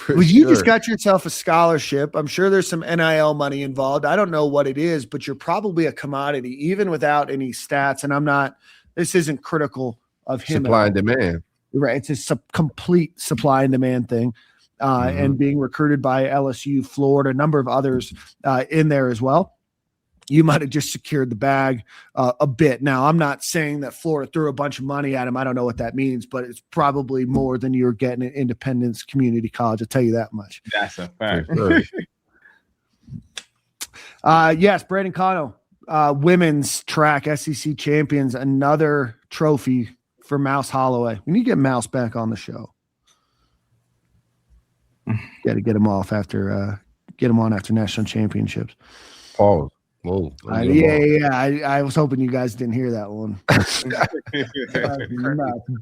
Well, you just got yourself a scholarship. I'm sure there's some NIL money involved. I don't know what it is, but you're probably a commodity, even without any stats. And this isn't critical of him. Supply and demand. Right. It's a complete supply and demand thing. And being recruited by LSU, Florida, a number of others in there as well. You might have just secured the bag a bit. Now, I'm not saying that Florida threw a bunch of money at him. I don't know what that means, but it's probably more than you're getting at Independence Community College. I'll tell you that much. That's a fact. Yes, Brandon Cano, women's track SEC champions, another trophy for Mouse Holloway. We need to get Mouse back on the show. Got to get him off after get him on after national championships. Pause. Whoa. I was hoping you guys didn't hear that one.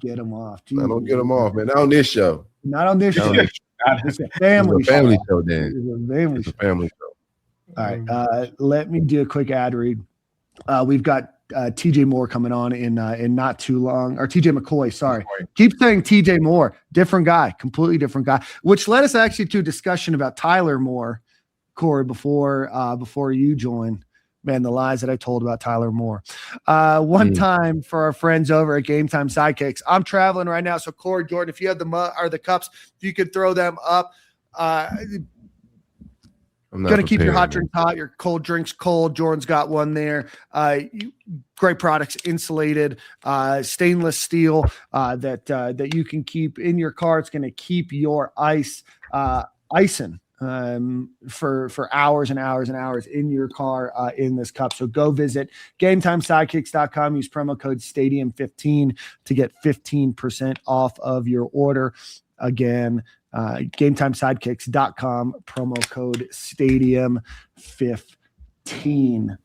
Get him off. Jesus. I don't get him off, man. Not on this show. Not on this show. It's a family show, Dan. It's a family show. All right. Let me do a quick ad read. We've got TJ Moore coming on in not too long, or TJ McCoy. Sorry, keep saying TJ Moore. Different guy, completely different guy. Which led us actually to a discussion about Tyler Moore, Corey, before you joined. Man, the lies that I told about Tyler Moore. One time for our friends over at Game Time Sidekicks. I'm traveling right now, so Corey, Jordan, if you have the cups, if you could throw them up. I'm going to keep your hot drinks hot, your cold drinks cold. Jordan's got one there. Great products, insulated, stainless steel that you can keep in your car. It's going to keep your ice icing for hours and hours and hours in your car in this cup. So go visit GameTimeSidekicks.com. Use promo code Stadium15 to get 15% off of your order. Again, GameTimeSidekicks.com, promo code Stadium15.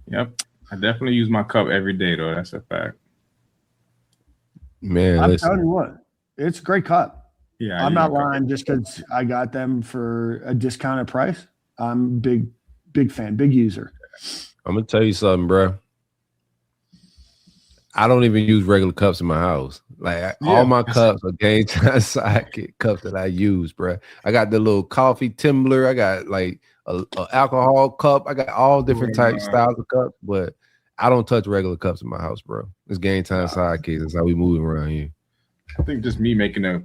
Yep. I definitely use my cup every day, though. That's a fact. Man, I'm telling you what, it's a great cup. Yeah, I'm not lying just because I got them for a discounted price. I'm big fan, big user. I'm going to tell you something, bro. I don't even use regular cups in my house. Like all my cups are Game Time Sidekick cups that I use, bro. I got the little coffee tumbler. I got like a alcohol cup. I got all different types, styles of cups, but I don't touch regular cups in my house, bro. It's Game Time Sidekicks. That's how we moving around here. I think just me making a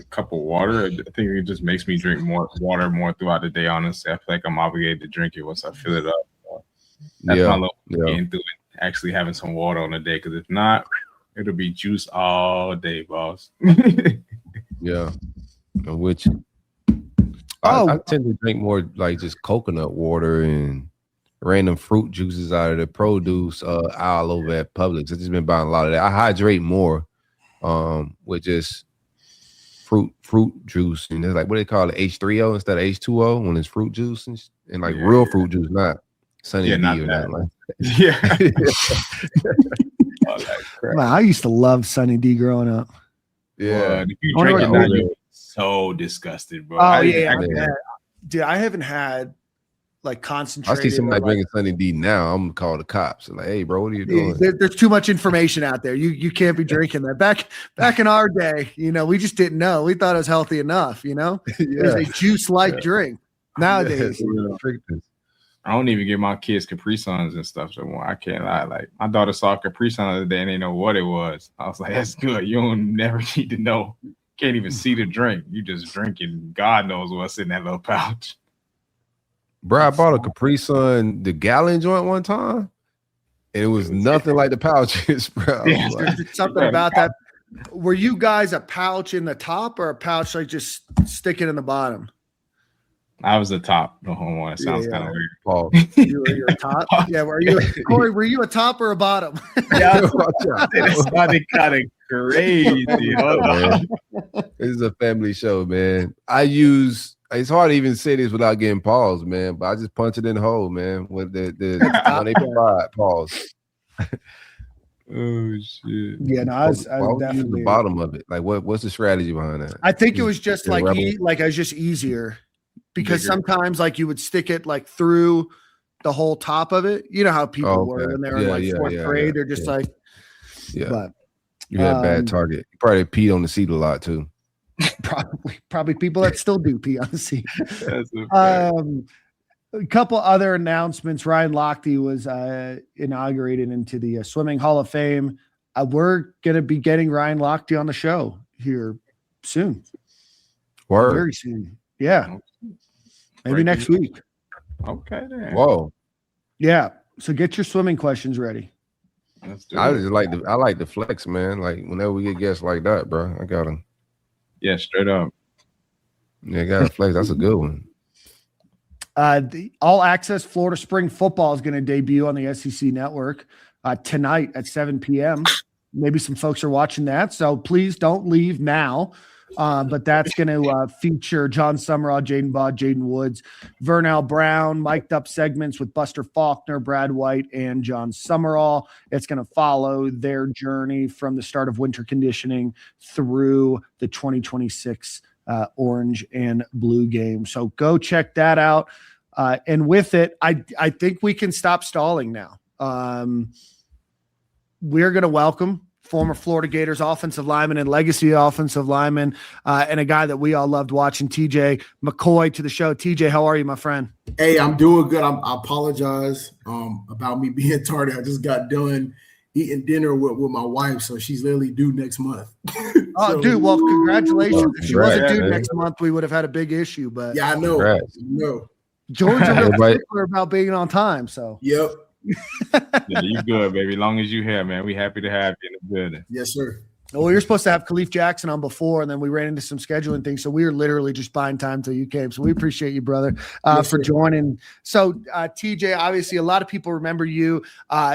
cup of water, I think it just makes me drink more water more throughout the day. Honestly, I feel like I'm obligated to drink it once I fill it up. That's my little getting through it. Actually having some water on the day, because if not, it'll be juice all day, boss. Yeah, I'm with you. I tend to drink more like just coconut water and random fruit juices out of the produce aisle over at Publix. I've just been buying a lot of that. I hydrate more with just fruit juice, and it's like, what do they call it, H3O instead of H2O when it's fruit juice and like real fruit juice, not Sunny D or nothing like that. Yeah. Man, I used to love Sunny D growing up. Yeah. If you drink it now, you're so disgusted, bro. Dude, I haven't had like concentrated. I see somebody drinking Sunny D now, I'm gonna call the cops. I'm like, hey, bro, what are you doing? There's too much information out there. You can't be drinking that. Back in our day, we just didn't know. We thought it was healthy enough, It was a juice-like drink. Nowadays, I don't even give my kids Capri Suns and stuff anymore. I can't lie. Like, my daughter saw Capri Sun the other day and they know what it was. I was like, that's good. You don't never need to know. Can't even see the drink. You just drinking. God knows what's in that little pouch. Bro, I bought a Capri Sun, the gallon joint one time, and it was nothing like the pouches, bro. Yeah, there's something about that. Were you guys a pouch in the top or a pouch like just sticking in the bottom? I was the top. The home one. It sounds kind of weird. Paul. You're a top. Yeah, Corey? Were you a top or a bottom? Yeah, that sounded kind of crazy. This is a family show, man. It's hard to even say this without getting pause, man. But I just punch it in the hole, man. With the when they provide pause. Oh shit! Yeah, no, I was definitely the bottom of it. Like, what's the strategy behind that? I think it was just like it was just easier because sometimes like you would stick it like through the whole top of it. You know how people were when they were in like fourth grade. They're just like, but you had a bad target. You probably peed on the seat a lot too. Probably people that still do pee on the seat. A couple other announcements. Ryan Lochte was inaugurated into the Swimming Hall of Fame. We're going to be getting Ryan Lochte on the show here soon. Very soon. Yeah. Maybe next week. Okay. Then. Whoa. Yeah. So get your swimming questions ready. I like the flex, man. Like whenever we get guests like that, bro, I got them. Yeah, straight up. Yeah, got a flex. That's a good one. The All Access Florida Spring Football is going to debut on the SEC Network tonight at 7 p.m. Maybe some folks are watching that, so please don't leave now. But that's going to feature Jon Sumrall, Jaden Baugh, Jaden Woods, Vernell Brown, mic'd up segments with Buster Faulkner, Brad White, and Jon Sumrall. It's going to follow their journey from the start of winter conditioning through the 2026 orange and blue game. So go check that out. And with it, I think we can stop stalling now. We're going to welcome former Florida Gators offensive lineman and legacy offensive lineman, and a guy that we all loved watching, TJ McCoy, to the show. TJ, how are you, my friend? Hey, I'm doing good. I apologize about me being tardy. I just got done eating dinner with my wife, so she's literally due next month. Dude, well, congratulations. If she wasn't due next month, we would have had a big issue. But yeah, I know. George is real particular about being on time. So yep. Yeah, you good, baby. Long as you here, man. We happy to have you in the building. Yes, sir. Well, we were supposed to have Kalif Jackson on before, and then we ran into some scheduling things. So we were literally just buying time till you came. So we appreciate you, brother, for joining. So TJ, obviously a lot of people remember you,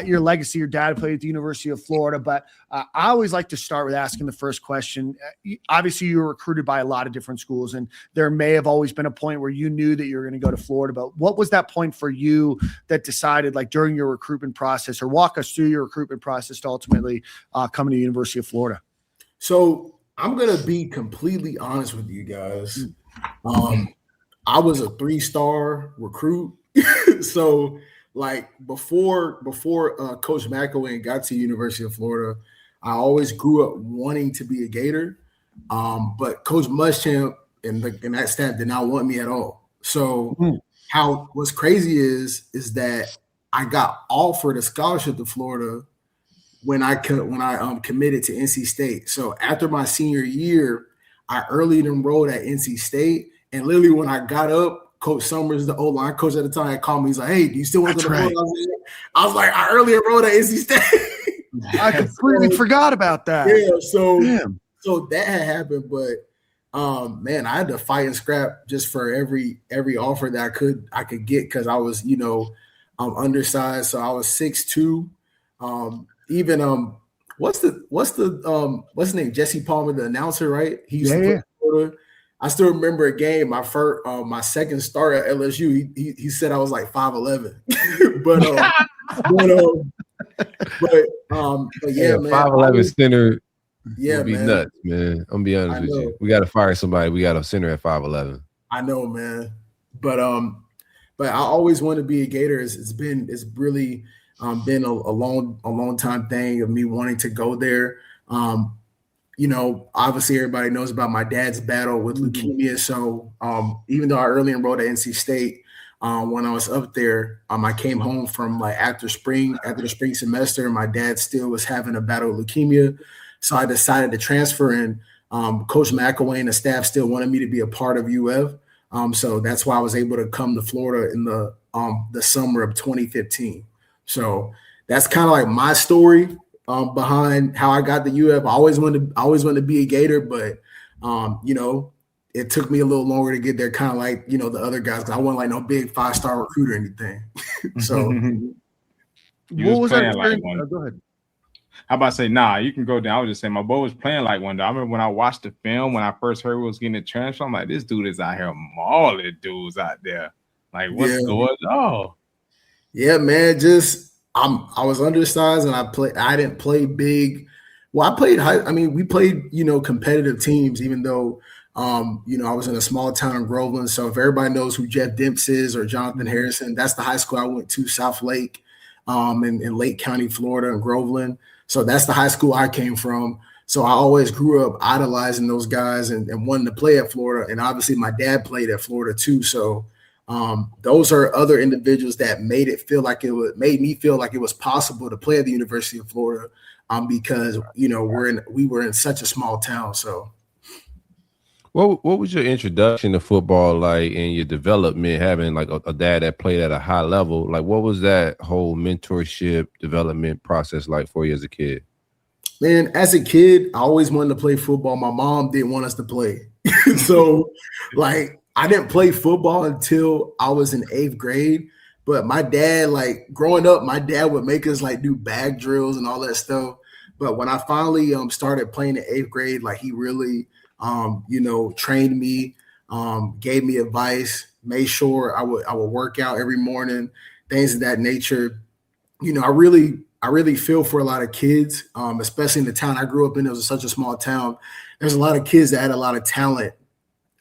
your legacy. Your dad played at the University of Florida, but I always like to start with asking the first question. Obviously you were recruited by a lot of different schools, and there may have always been a point where you knew that you were going to go to Florida, but what was that point for you that decided, like during your recruitment process, or walk us through your recruitment process to ultimately coming to the University of Florida? So I'm going to be completely honest with you guys. I was a 3-star recruit. So like before Coach McElwain got to University of Florida, I always grew up wanting to be a Gator. But Coach Muschamp and that staff did not want me at all. So what's crazy is that I got offered a scholarship to Florida when I committed to NC State. So after my senior year, I early enrolled at NC State. And literally when I got up, Coach Summers, the O-line coach at the time, called me. He's like, "Hey, do you still want to go to Florida?" I was like, "I early enrolled at NC State." I completely forgot about that. Yeah, so that had happened. But man, I had to fight and scrap just for every offer that I could get, because I was, undersized. So I was 6'2". Even what's his name? Jesse Palmer, the announcer, right? He used to play Florida. I still remember a game, my second start at LSU. He said I was like 5'11", but yeah, man, 5'11" center. Yeah, would be nuts, man. I'm gonna be honest with you. We got to fire somebody. We got a center at 5'11". I know, man, but I always wanted to be a Gator. It's really been a long time thing of me wanting to go there. Obviously everybody knows about my dad's battle with leukemia. So even though I early enrolled at NC State, when I was up there, I came home from after the spring semester, and my dad still was having a battle with leukemia. So I decided to transfer, and Coach McElwain and the staff still wanted me to be a part of UF. So that's why I was able to come to Florida in the summer of 2015. So that's kind of like my story behind how I got to UF. I always wanted to be a Gator, but it took me a little longer to get there, kind of like, you know, the other guys. 'Cause I wasn't like no big 5-star recruit or anything. So what was that? Like one. Go ahead. How about say, nah, you can go down. I was just saying, my boy was playing like one day. I remember when I watched the film, when I first heard he was getting a transfer, I'm like, this dude is out here mauling dudes out there. Like, what's going on? Yeah, man. Just I was undersized and I didn't play big. Well, we played, you know, competitive teams, even though you know, I was in a small town in Groveland. So if everybody knows who Jeff Demps is or Jonathan Harrison, that's the high school I went to, South Lake, in Lake County, Florida, in Groveland. So that's the high school I came from. So I always grew up idolizing those guys and wanting to play at Florida. And obviously my dad played at Florida too. So those are other individuals that made me feel like it was possible to play at the University of Florida, because, you know, we were in such a small town. So what was your introduction to football like in your development, having like a dad that played at a high level? Like, what was that whole mentorship development process like for you as a kid? Man, as a kid, I always wanted to play football. My mom didn't want us to play. So like, I didn't play football until I was in 8th grade. But my dad, like growing up, my dad would make us like do bag drills and all that stuff. But when I finally started playing in 8th grade, like he really you know, trained me, gave me advice, made sure I would work out every morning, things of that nature. You know, I really feel for a lot of kids, especially in the town I grew up in. It was such a small town. There's a lot of kids that had a lot of talent,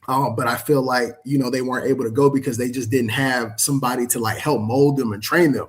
but I feel like, you know, they weren't able to go because they just didn't have somebody to like help mold them and train them.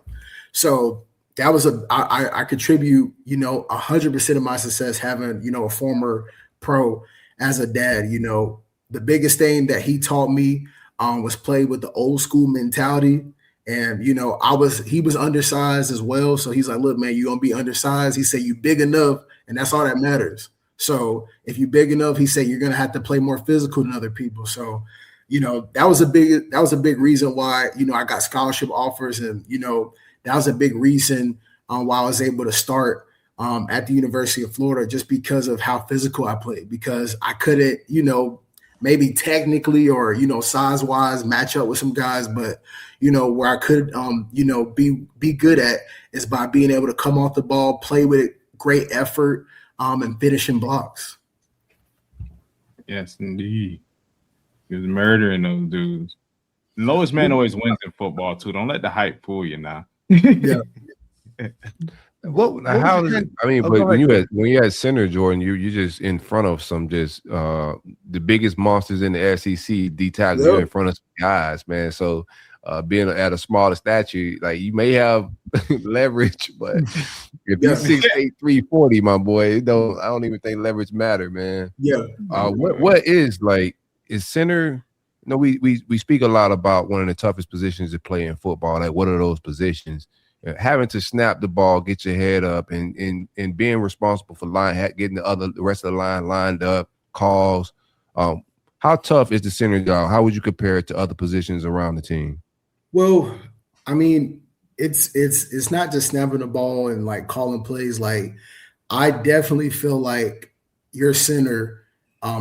So that was I contribute, you know, 100% of my success having, you know, a former pro as a dad. You know, the biggest thing that he taught me was play with the old school mentality. And, you know, he was undersized as well. So he's like, look, man, you're going to be undersized. He said, you big enough, and that's all that matters. So if you're big enough, he said, you're going to have to play more physical than other people. So, you know, that was a big reason why, you know, I got scholarship offers. And, you know, that was a big reason why I was able to start at the University of Florida, just because of how physical I played, because I couldn't, you know, maybe technically or, you know, size wise match up with some guys, but, you know, where I could, you know, be good at is by being able to come off the ball, play with great effort, and finishing blocks. Yes, indeed. He was murdering those dudes. The lowest man always wins in football too. Don't let the hype fool you now. Yeah. How is it? I mean, but when you had center, Jordan, you just in front of some the biggest monsters in the SEC, D-tackle, you're in front of some guys, man. So being at a smaller stature, like you may have leverage, but if you're 6'8", 340, my boy, I don't even think leverage matter, man. Yeah. What is center? You know, we speak a lot about one of the toughest positions to play in football. Like, what are those positions? Having to snap the ball, get your head up, and being responsible for getting the rest of the line lined up, calls. How tough is the center job? How would you compare it to other positions around the team? Well, I mean, it's not just snapping the ball and like calling plays. Like, I definitely feel like your center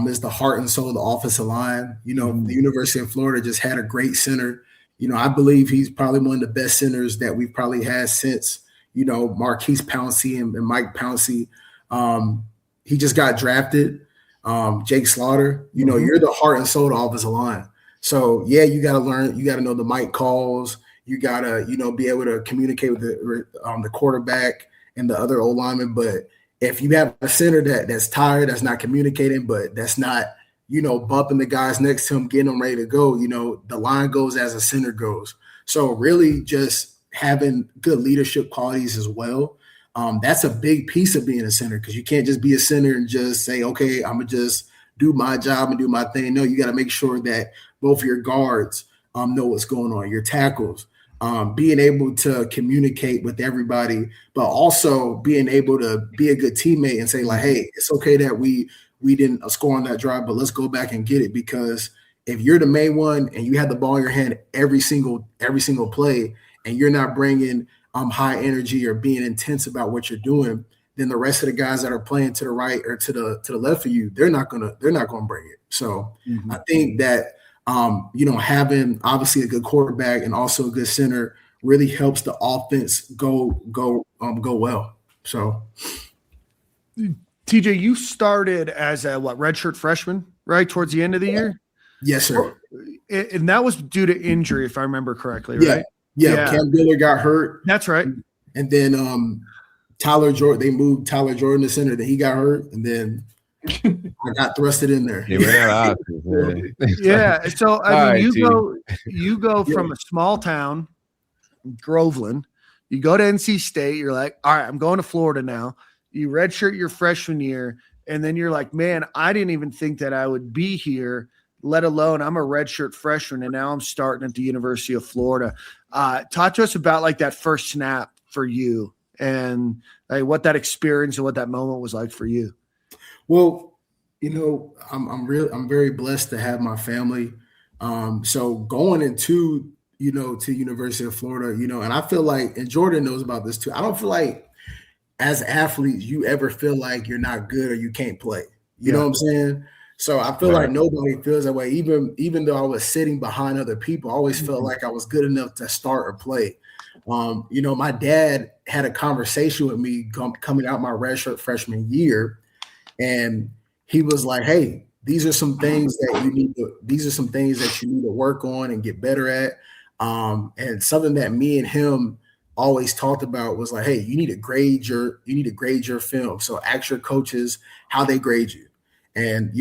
is the heart and soul of the offensive line. You know, the University of Florida just had a great center. You know, I believe he's probably one of the best centers that we've probably had since, you know, Marquise Pouncey and Mike Pouncey. He just got drafted. Jake Slaughter, you know, you're the heart and soul of the offensive line. So, yeah, you got to learn. You got to know the mic calls. You got to, you know, be able to communicate with the quarterback and the other O-lineman. But if you have a center that's tired, that's not communicating, but that's not, you know, bumping the guys next to him, getting them ready to go, you know, the line goes as a center goes. So really just having good leadership qualities as well. That's a big piece of being a center, because you can't just be a center and just say, okay, I'm going to just do my job and do my thing. No, you got to make sure that both your guards know what's going on, your tackles, being able to communicate with everybody, but also being able to be a good teammate and say, like, hey, it's okay that we didn't score on that drive, but let's go back and get it. Because if you're the main one and you have the ball in your hand every single play, and you're not bringing high energy or being intense about what you're doing, then the rest of the guys that are playing to the right or to the left of you, they're not gonna bring it. So I think that having obviously a good quarterback and also a good center really helps the offense go well. So TJ, you started as a redshirt freshman, right? Towards the end of the year? Yes, sir. And that was due to injury, if I remember correctly, right? Yeah. Cam Diller got hurt. That's right. And then Tyler Jordan, they moved Tyler Jordan to center, then he got hurt, and then I got thrusted in there. Yeah. So I mean, you go from a small town, Groveland, you go to NC State, you're like, all right, I'm going to Florida now. You redshirt your freshman year, and then you're like, man, I didn't even think that I would be here, let alone I'm a redshirt freshman, and now I'm starting at the University of Florida. Talk to us about like that first snap for you and like what that experience and what that moment was like for you. Well, I'm very blessed to have my family. So going into to University of Florida, and I feel like, and Jordan knows about this too, I don't feel like as athletes you ever feel like you're not good or you can't play. You know what I'm saying? So I feel like nobody feels that way. Even though I was sitting behind other people, I always felt like I was good enough to start or play. My dad had a conversation with me coming out my redshirt freshman year, and he was like, "Hey, these are some things that you need to work on and get better at." And something that me and him always talked about was like, hey, you need to grade your film. So ask your coaches how they grade you. And,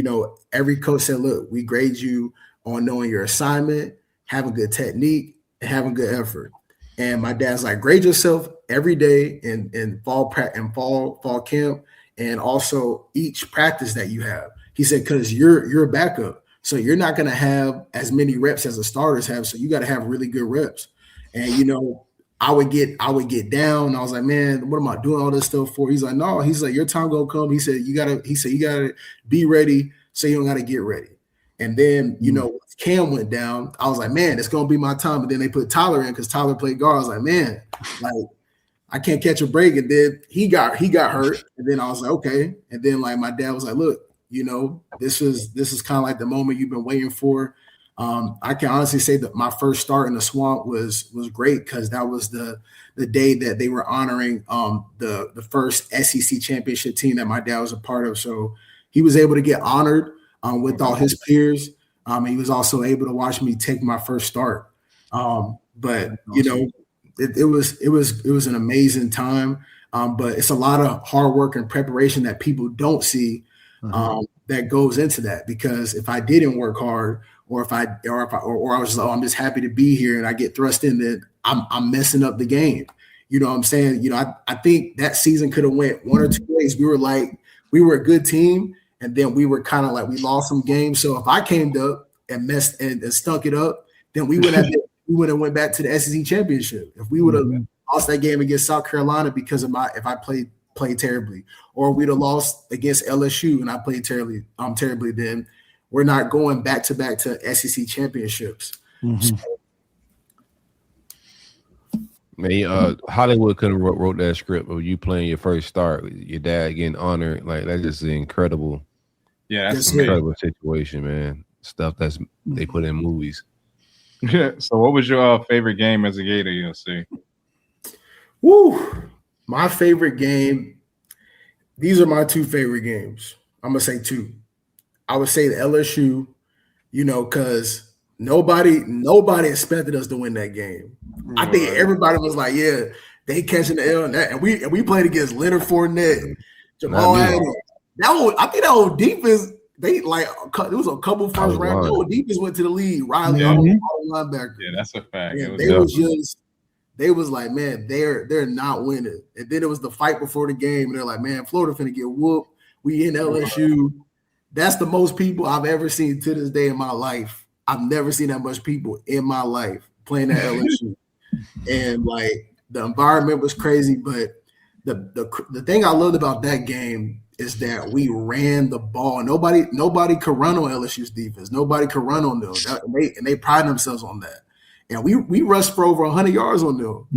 every coach said, look, we grade you on knowing your assignment, having good technique, and having good effort. And my dad's like, grade yourself every day in fall camp, and also each practice that you have. He said, because you're a backup. So you're not going to have as many reps as the starters have. So you got to have really good reps. And, I would get down. I was like, man, what am I doing all this stuff for? He's like, no. He's like, your time gonna come. He said, you gotta be ready so you don't gotta get ready. And then, Cam went down. I was like, man, it's gonna be my time. And then they put Tyler in because Tyler played guard. I was like, man, like I can't catch a break. And then he got hurt. And then I was like, okay. And then like my dad was like, look, this is kind of like the moment you've been waiting for. I can honestly say that my first start in the Swamp was great because that was the day that they were honoring the first SEC championship team that my dad was a part of. So he was able to get honored with all his peers. He was also able to watch me take my first start. But it was an amazing time. But it's a lot of hard work and preparation that people don't see that goes into that. Because if I didn't work hard, or I was just like, oh, I'm just happy to be here and I get thrust in, then I'm messing up the game. You know what I'm saying? I think that season could have went one or two ways. We were a good team, and then we were kind of like we lost some games. So if I came up and messed and stunk it up, then we would have went back to the SEC championship. If we would have lost that game against South Carolina because of if I played terribly, or we'd have lost against LSU and I played terribly, then we're not going back to SEC championships. So, man, Hollywood couldn't wrote that script of you playing your first start, your dad getting honored. Like that's just an incredible, that's an incredible situation, man. Stuff they put in movies. Yeah. So, what was your favorite game as a Gator? You'll see. Woo! My favorite game. These are my two favorite games. I'm gonna say two. I would say the LSU, because nobody expected us to win that game. I think everybody was like, yeah, they catching the L and that. And we played against Leonard Fournette, Jamal Adams. I think that whole defense, it was a couple first round. That whole defense went to the league. Riley, all linebacker. Yeah, that's a fact. Yeah, they was like, man, they're not winning. And then it was the fight before the game, and they're like, man, Florida finna get whooped. We in LSU. That's the most people I've ever seen to this day in my life. I've never seen that much people in my life playing at LSU. And like the environment was crazy, but the thing I loved about that game is that we ran the ball. Nobody could run on LSU's defense. Nobody could run on them. And they pride themselves on that. And we rushed for over 100 yards on them.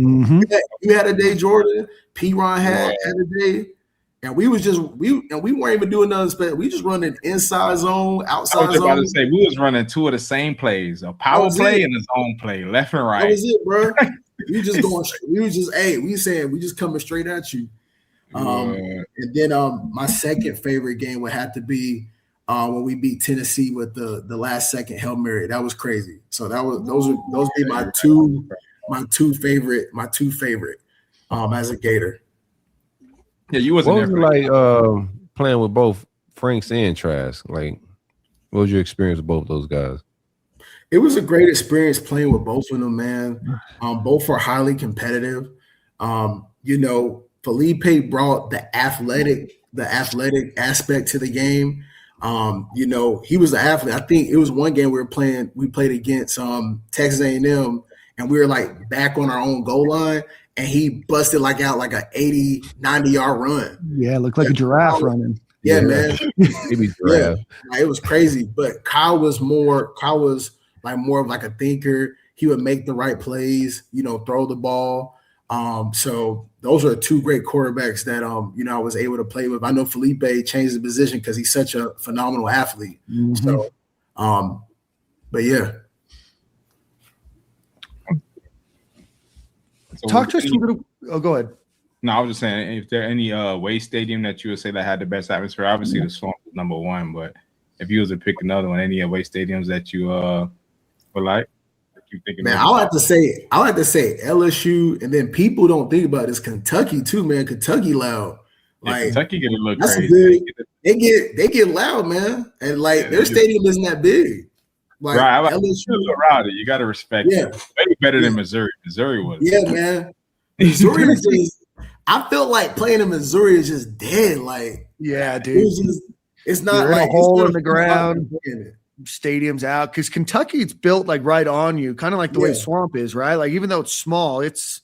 You had a day, Jordan. P. Ron had a day. And we weren't even doing nothing special. We just running inside zone, outside I was about zone. to say we was running two of the same plays, a power play and a zone play, left and right. That was it, bro. We just going. We just coming straight at you. And then my second favorite game would have to be when we beat Tennessee with the last second Hail Mary. That was crazy. So those be my two favorite as a Gator. Yeah, you wasn't. What was it like playing with both Franks and Trask? Like, what was your experience with both of those guys? It was a great experience playing with both of them, man. Both are highly competitive. Felipe brought the athletic aspect to the game. He was the athlete. I think it was one game we played against Texas A&M, and we were like back on our own goal line, and he busted out like a 80, 90-yard run. Yeah, it looked like a giraffe running. Yeah, man. Maybe giraffe. Yeah, it was crazy. But Kyle was more of like a thinker. He would make the right plays, throw the ball. So those are two great quarterbacks that I was able to play with. I know Felipe changed the position because he's such a phenomenal athlete. Mm-hmm. So, but yeah. So talk to us a little. Oh, go ahead. No, I was just saying, if there any away stadium that you would say that had the best atmosphere, obviously the Swamp is number one. But if you was to pick another one, any away stadiums that you would like? Man, I like to say LSU, and then people don't think about this Kentucky too, man. Kentucky loud. Kentucky get a little crazy. They get loud, man, and their stadium isn't that big. Right, LSU a little rowdy. You got to respect it. Way better than Missouri. Missouri was. Yeah, man. Missouri is just. I felt like playing in Missouri is just dead. Yeah, dude. It's not a hole in the ground. Stadiums out because Kentucky, it's built right on you, kind of like the way Swamp is, right? Even though it's small, it's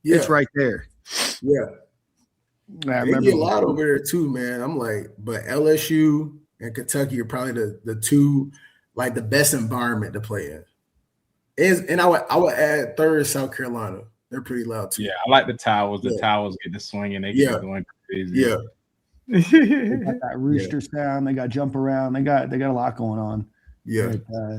right there. Yeah, I remember. They get loud over there too, man. I'm but LSU and Kentucky are probably the two the best environment to play in. And I would add third South Carolina. They're pretty loud too. Yeah, I like the Towels. The Towels get the swing and they get going crazy. Yeah. They got that rooster sound. They got jump around. They got a lot going on. Yeah.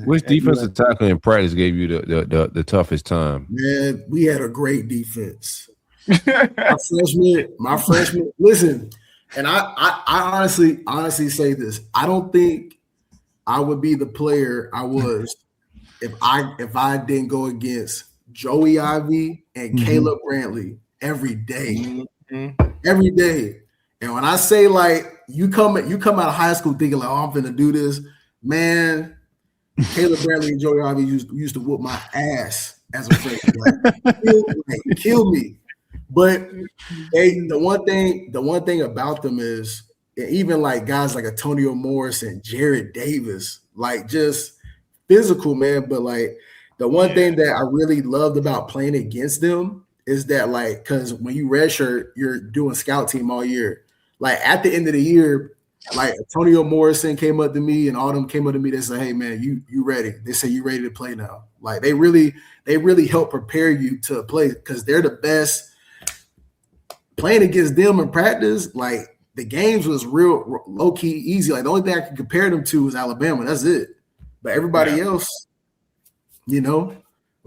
Which defensive tackle in practice gave you the toughest time? Man, we had a great defense. My freshman. Listen, and I honestly say this. I don't think I would be the player I was if I didn't go against Joey Ivey and Caleb Brantley every day. Mm-hmm. Every day. And when I say you come out of high school thinking I'm finna do this, man, Caleb Brantley and Joey Ivey used to whoop my ass as a freshman. Kill me. But the one thing about them is even guys like Antonio Morris and Jared Davis, just physical, man. But the one thing that I really loved about playing against them is that because when you redshirt, you're doing scout team all year. At the end of the year, Antonio Morrison came up to me and all them came up to me. They said, "Hey man, you ready?" They say you ready to play now. They really help prepare you to play because they're the best. Playing against them in practice, the games was real low key easy. The only thing I could compare them to was Alabama. That's it. But everybody else,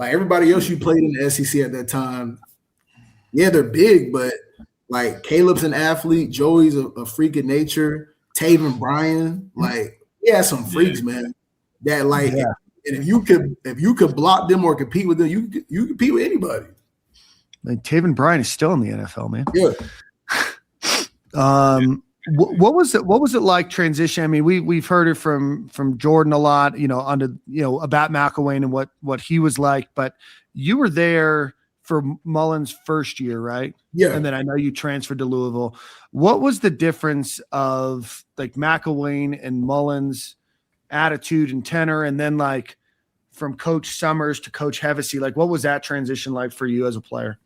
everybody else you played in the SEC at that time, yeah, they're big, but Caleb's an athlete, Joey's a freak of nature, Taven Bryan, he had some freaks, man. That and if you could block them or compete with them, you compete with anybody. Taven Bryan is still in the NFL, man. Yeah. What was it like transition? I mean, we've heard it from Jordan a lot, about McElwain and what he was like, but you were there for Mullen's first year, right? Yeah. And then I know you transferred to Louisville. What was the difference of McElwain and Mullen's attitude and tenor, and then from Coach Summers to Coach Hevesy? What was that transition like for you as a player?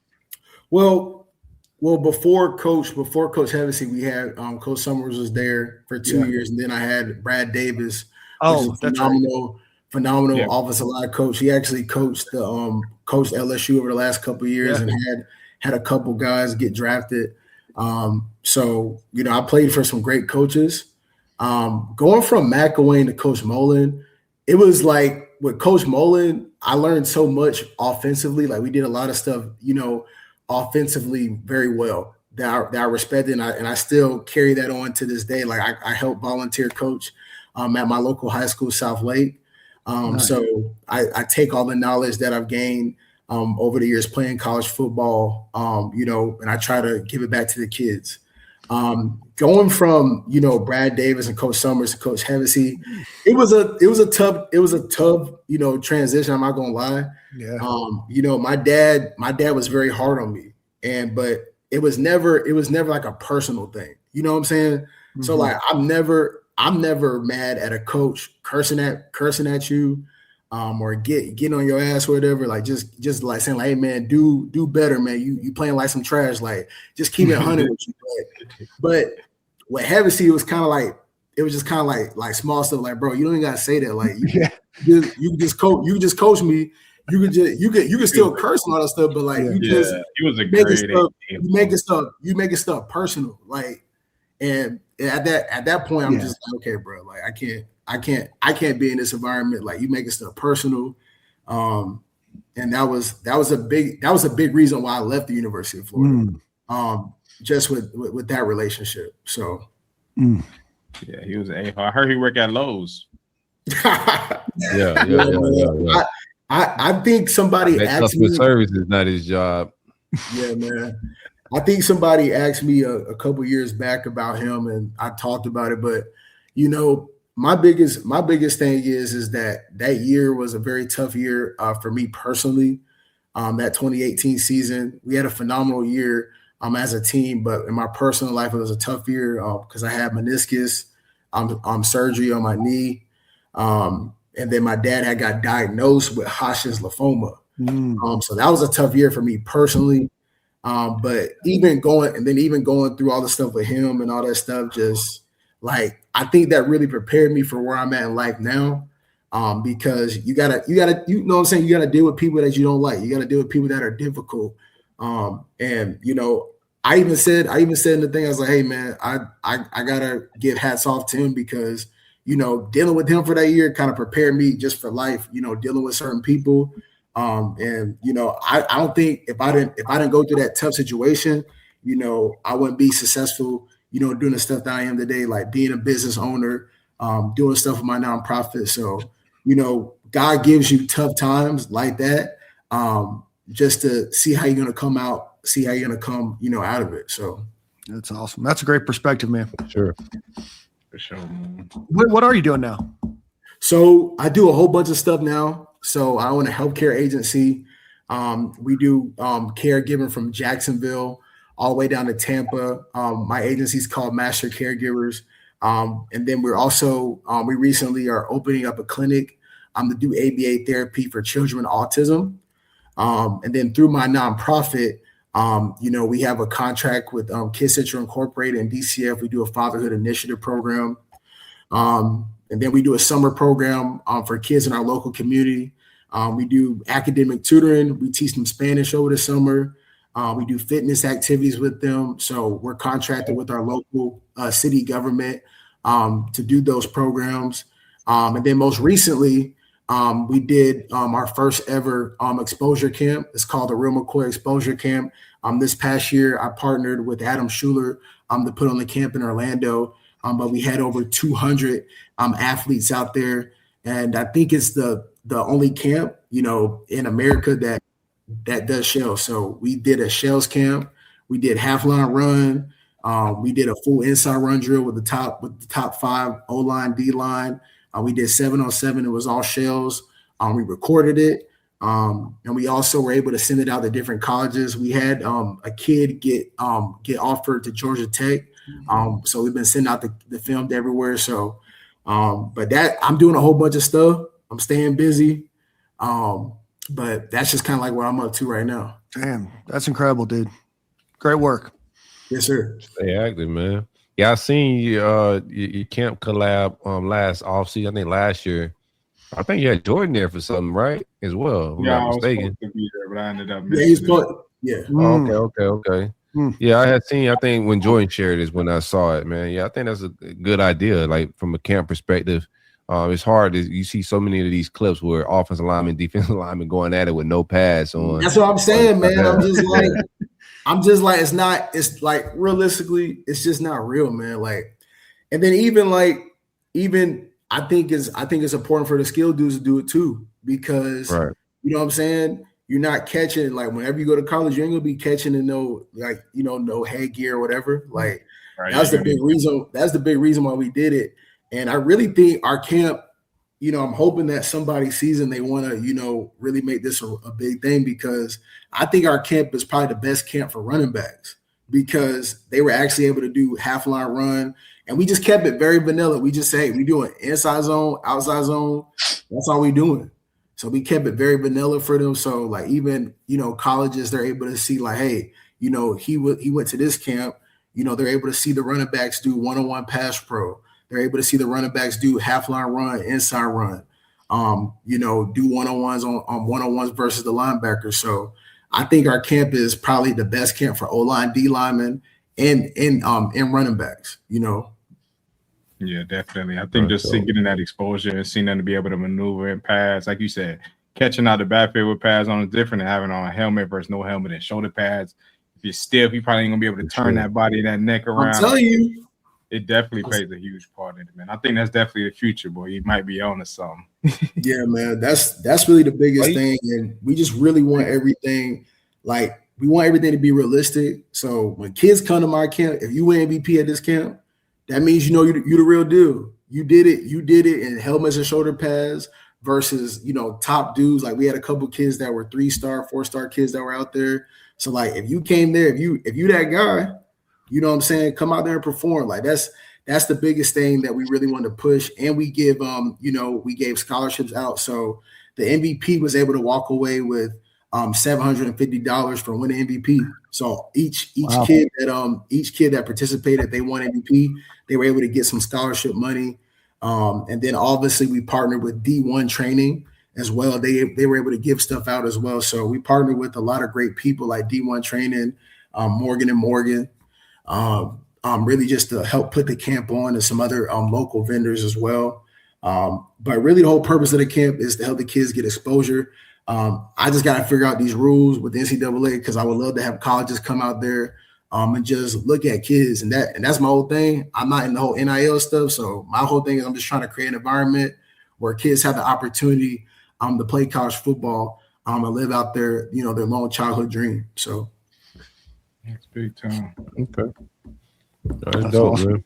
Well, before Coach Hevesy, we had Coach Summers was there for 2 years, and then I had Brad Davis. Oh, that's phenomenal offensive line coach. He actually coached coached LSU over the last couple of years and had a couple guys get drafted. So, you know, I played for some great coaches. Going from McElwain to Coach Mullen, it was like with Coach Mullen, I learned so much offensively. Like we did a lot of stuff, you know, offensively very well that I respected, and I still carry that on to this day. Like I help volunteer coach at my local high school, South Lake. Nice. So I take all the knowledge that I've gained over the years playing college football, you know, and I try to give it back to the kids. Going from, you know, Brad Davis and Coach Summers to Coach Hevesy, it was a tough, you know, transition. I'm not gonna lie. Yeah. You know, my dad was very hard on me, but it was never like a personal thing. You know what I'm saying? Mm-hmm. So like I'm never mad at a coach cursing at you, or getting on your ass or whatever. Like just like saying like, hey man, do better, man. You playing like some trash. Like just keep it 100 with you. But with Hevesy, it was kind of like small stuff. Like bro, you don't even gotta say that. Like you can just coach me. You can still curse and all that stuff, but like he was a great you make stuff personal. Like and at that point, I'm just like, okay, bro. Like I can't be in this environment. Like you making stuff personal, and that was a big reason why I left the University of Florida. Just with that relationship. So yeah, he was a. I heard he worked at Lowe's. Yeah. I think somebody asked me. Service is not his job. Yeah, man. I think somebody asked me a couple years back about him, and I talked about it. But you know, my biggest thing is that year was a very tough year for me personally. That 2018 season, we had a phenomenal year as a team, but in my personal life, it was a tough year because I had meniscus surgery on my knee. And then my dad had got diagnosed with Hodgkin's lymphoma. So that was a tough year for me personally. But even going through all the stuff with him and all that stuff, just like, I think that really prepared me for where I'm at in life now. Because you gotta, you know what I'm saying? You gotta deal with people that you don't like. You gotta deal with people that are difficult. And you know, I even said in the thing, I was like, hey man, I gotta give hats off to him because, you know, dealing with him for that year kind of prepared me just for life, you know, dealing with certain people. And, you know, I don't think if I didn't go through that tough situation, you know, I wouldn't be successful, you know, doing the stuff that I am today, like being a business owner, doing stuff with my nonprofit. So, you know, God gives you tough times like that, just to see how you're going to come out, you know, out of it. So that's awesome. That's a great perspective, man. Sure. For sure. What are you doing now? So I do a whole bunch of stuff now. So I own a healthcare agency. We do caregiving from Jacksonville all the way down to Tampa. My agency is called Master Caregivers. And then we're also, we recently are opening up a clinic to do ABA therapy for children with autism. And then through my nonprofit, you know, we have a contract with Kids Central Incorporated and DCF. We do a fatherhood initiative program. And then we do a summer program for kids in our local community. We do academic tutoring. We teach them Spanish over the summer. We do fitness activities with them. So we're contracted with our local city government to do those programs. And then most recently, we did our first ever exposure camp. It's called the Real McCoy Exposure Camp. This past year, I partnered with Adam Schuler to put on the camp in Orlando. But we had over 200 athletes out there. And I think it's the only camp, you know, in America that does shells. So we did a shells camp. We did half line run. We did a full inside run drill with the top 5 O-line, D-line. We did 7-on-7. It was all shells. We recorded it. And we also were able to send it out to different colleges. We had a kid get offered to Georgia Tech. So we've been sending out the film everywhere. So, but that I'm doing a whole bunch of stuff. I'm staying busy. But that's just kind of like what I'm up to right now. Damn, that's incredible, dude. Great work. Yes, sir. Stay active, man. Yeah, I seen your camp collab last offseason. I think last year. I think you had Jordan there for something, right? As well. Yeah, I was supposed to be there, but I ended up missing it. Okay. Yeah, I had seen. I think when Jordan shared this, when I saw it, man. Yeah, I think that's a good idea. Like from a camp perspective, it's hard. You see so many of these clips where offensive linemen, defensive linemen going at it with no pads on. That's what I'm saying, man. I'm just like, it's not. It's like realistically, it's just not real, man. Like, and then even I think it's important for the skill dudes to do it too, because you know what I'm saying. You're not catching, like, whenever you go to college, you ain't gonna be catching and no headgear or whatever. Like, that's the big reason. That's the big reason why we did it. And I really think our camp, I'm hoping that somebody sees and they want to, really make this a big thing, because I think our camp is probably the best camp for running backs, because they were actually able to do half line run, and we just kept it very vanilla. We just say we doing inside zone, outside zone. That's all we doing. So we kept it very vanilla for them. So like even, colleges, they're able to see like, hey, he went to this camp, they're able to see the running backs do one-on-one pass pro. They're able to see the running backs do half line run, inside run, do one-on-ones on one-on-ones versus the linebackers. So I think our camp is probably the best camp for O-line, D linemen, and running backs, Yeah, definitely. I think just getting that exposure and seeing them to be able to maneuver and pass, like you said, catching out the backfield with pads on is different than having on a helmet versus no helmet and shoulder pads. If you're stiff, you probably ain't gonna be able to turn that body and that neck around. I'm telling you, it definitely plays a huge part in it, man. I think that's definitely the future, boy. You might be on to something. Yeah, man. That's really the biggest thing, and we just really want everything. Like, we want everything to be realistic. So when kids come to my camp, if you win MVP at this camp, that means you're the real deal. You did it in helmets and shoulder pads versus top dudes. Like, we had a couple kids that were 3-star, 4-star kids that were out there. So like, if you came there, if you that guy, you know what I'm saying, come out there and perform. Like, that's the biggest thing that we really want to push. And we give we gave scholarships out. So the MVP was able to walk away with $750 for winning MVP. So each kid that participated, they won MVP. They were able to get some scholarship money. And then obviously we partnered with D1 training as well. They were able to give stuff out as well. So we partnered with a lot of great people like D1 training, Morgan & Morgan, really just to help put the camp on, and some other local vendors as well. But really the whole purpose of the camp is to help the kids get exposure. I just got to figure out these rules with the NCAA, because I would love to have colleges come out there and just look at kids. And that's my whole thing. I'm not in the whole NIL stuff. So my whole thing is I'm just trying to create an environment where kids have the opportunity to play college football and live out their long childhood dream. So that's big time. Okay. That's dope, awesome, man.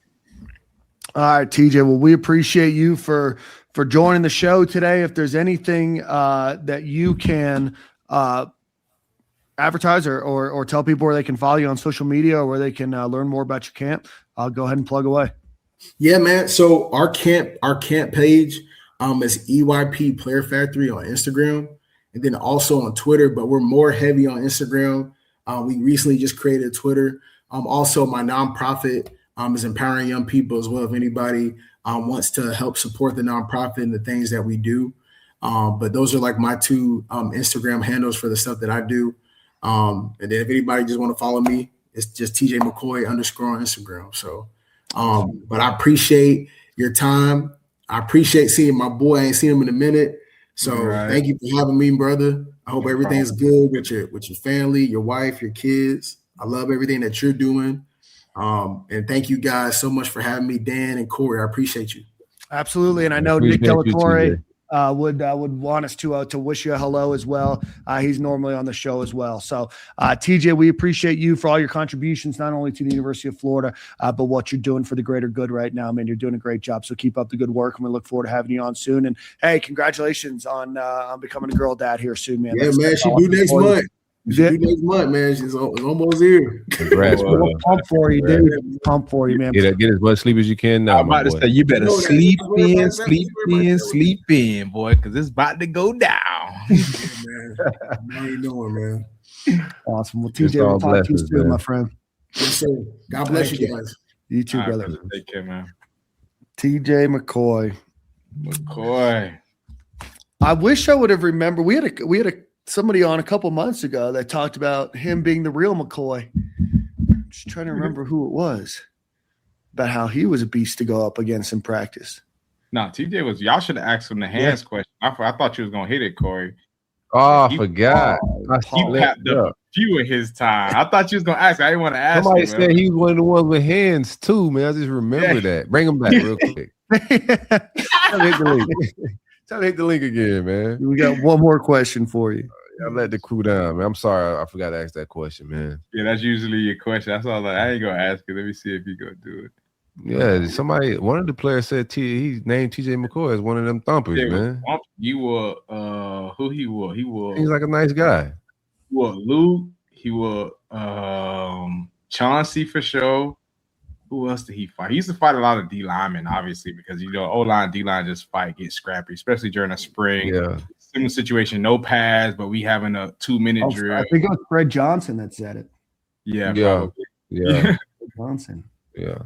All right, TJ. Well, we appreciate you for joining the show today. If there's anything that you can advertise or tell people where they can follow you on social media, or where they can learn more about your camp, I'll go ahead and plug away. Yeah, man. So our camp page is EYP Player Factory on Instagram, and then also on Twitter, but we're more heavy on Instagram. We recently just created Twitter. Also, my nonprofit is empowering young people as well. If anybody wants to help support the nonprofit and the things that we do. But those are like my two Instagram handles for the stuff that I do. And then if anybody just want to follow me, it's just TJ McCoy _ on Instagram. So, but I appreciate your time. I appreciate seeing my boy. I ain't seen him in a minute. So Thank you for having me, brother. I hope everything's good with your family, your wife, your kids. I love everything that you're doing. And thank you guys so much for having me, Dan and Corey. I appreciate you. Absolutely. And I know Nick Delatorre would want us to wish you a hello as well. He's normally on the show as well. So TJ, we appreciate you for all your contributions, not only to the University of Florida, but what you're doing for the greater good right now. Man, you're doing a great job. So keep up the good work, and we look forward to having you on soon. And hey, congratulations on becoming a girl dad here soon, man. Yeah, man, she do next month. Next month, man. She's almost here. Congrats, bro. Pump for you, dude. Pump for you, man. Get as much sleep as you can now. I'm about to say, you better sleep in, boy, because it's about to go down. Man. How you doing, man? Awesome. Well, TJ, we'll talk to you soon, my friend. Yes, sir. God bless you guys. You too, brother. Take care, man. TJ McCoy. I wish I would have remembered. We had somebody on a couple months ago that talked about him being the real McCoy. just trying to remember who it was. About how he was a beast to go up against in practice. No, TJ was. Y'all should have asked him the hands question. I thought you was gonna hit it, Corey. Oh, I forgot. He packed up a few of his time. I thought you was gonna ask. I didn't want to ask. Somebody said he was one of the ones with hands too, man. I just remember that. Bring him back real quick. Tell me to hit the link again, man. We got one more question for you. I let the crew down, man. I'm sorry, I forgot to ask that question, man. Yeah, that's usually your question. That's all. I ain't gonna ask it. Let me see if he gonna do it. Yeah, one of the players said he named TJ McCoy as one of them thumpers, man. You were who he was? He's like a nice guy. He was Luke. He was Chauncey for sure. Who else did he fight? He used to fight a lot of D linemen, obviously, because O-line, D-line just get scrappy, especially during the spring. Yeah. Similar situation, no pads, but we having a 2-minute drill. I think it was Fred Johnson that said it. Yeah, probably. Yeah. Johnson. Yeah.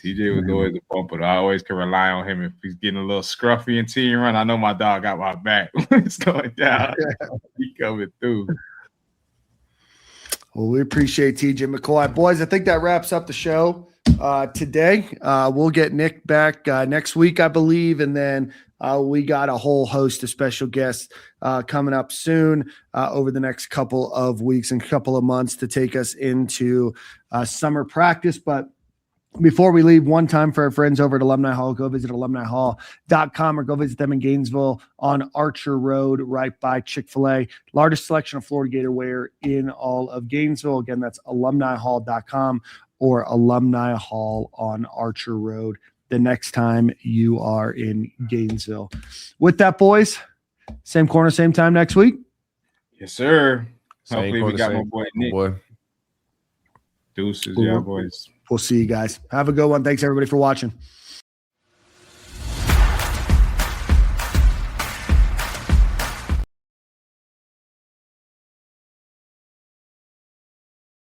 TJ was always a bumper. I always can rely on him if he's getting a little scruffy in team run. I know my dog got my back when it's going down. He coming through. Well, we appreciate TJ McCoy. Boys, I think that wraps up the show today. We'll get Nick back next week, I believe, and then we got a whole host of special guests coming up soon over the next couple of weeks and couple of months to take us into summer practice. But before we leave, one time for our friends over at Alumni Hall, go visit alumnihall.com or go visit them in Gainesville on Archer Road right by Chick-fil-A. Largest selection of Florida Gator wear in all of Gainesville. Again, that's alumnihall.com or Alumni Hall on Archer Road the next time you are in Gainesville. With that, boys, same corner, same time next week. Yes, sir. Same Hopefully corner, we got same my boy Nick. boy. Deuces, yeah, boys. We'll see you guys. Have a good one. Thanks, everybody, for watching.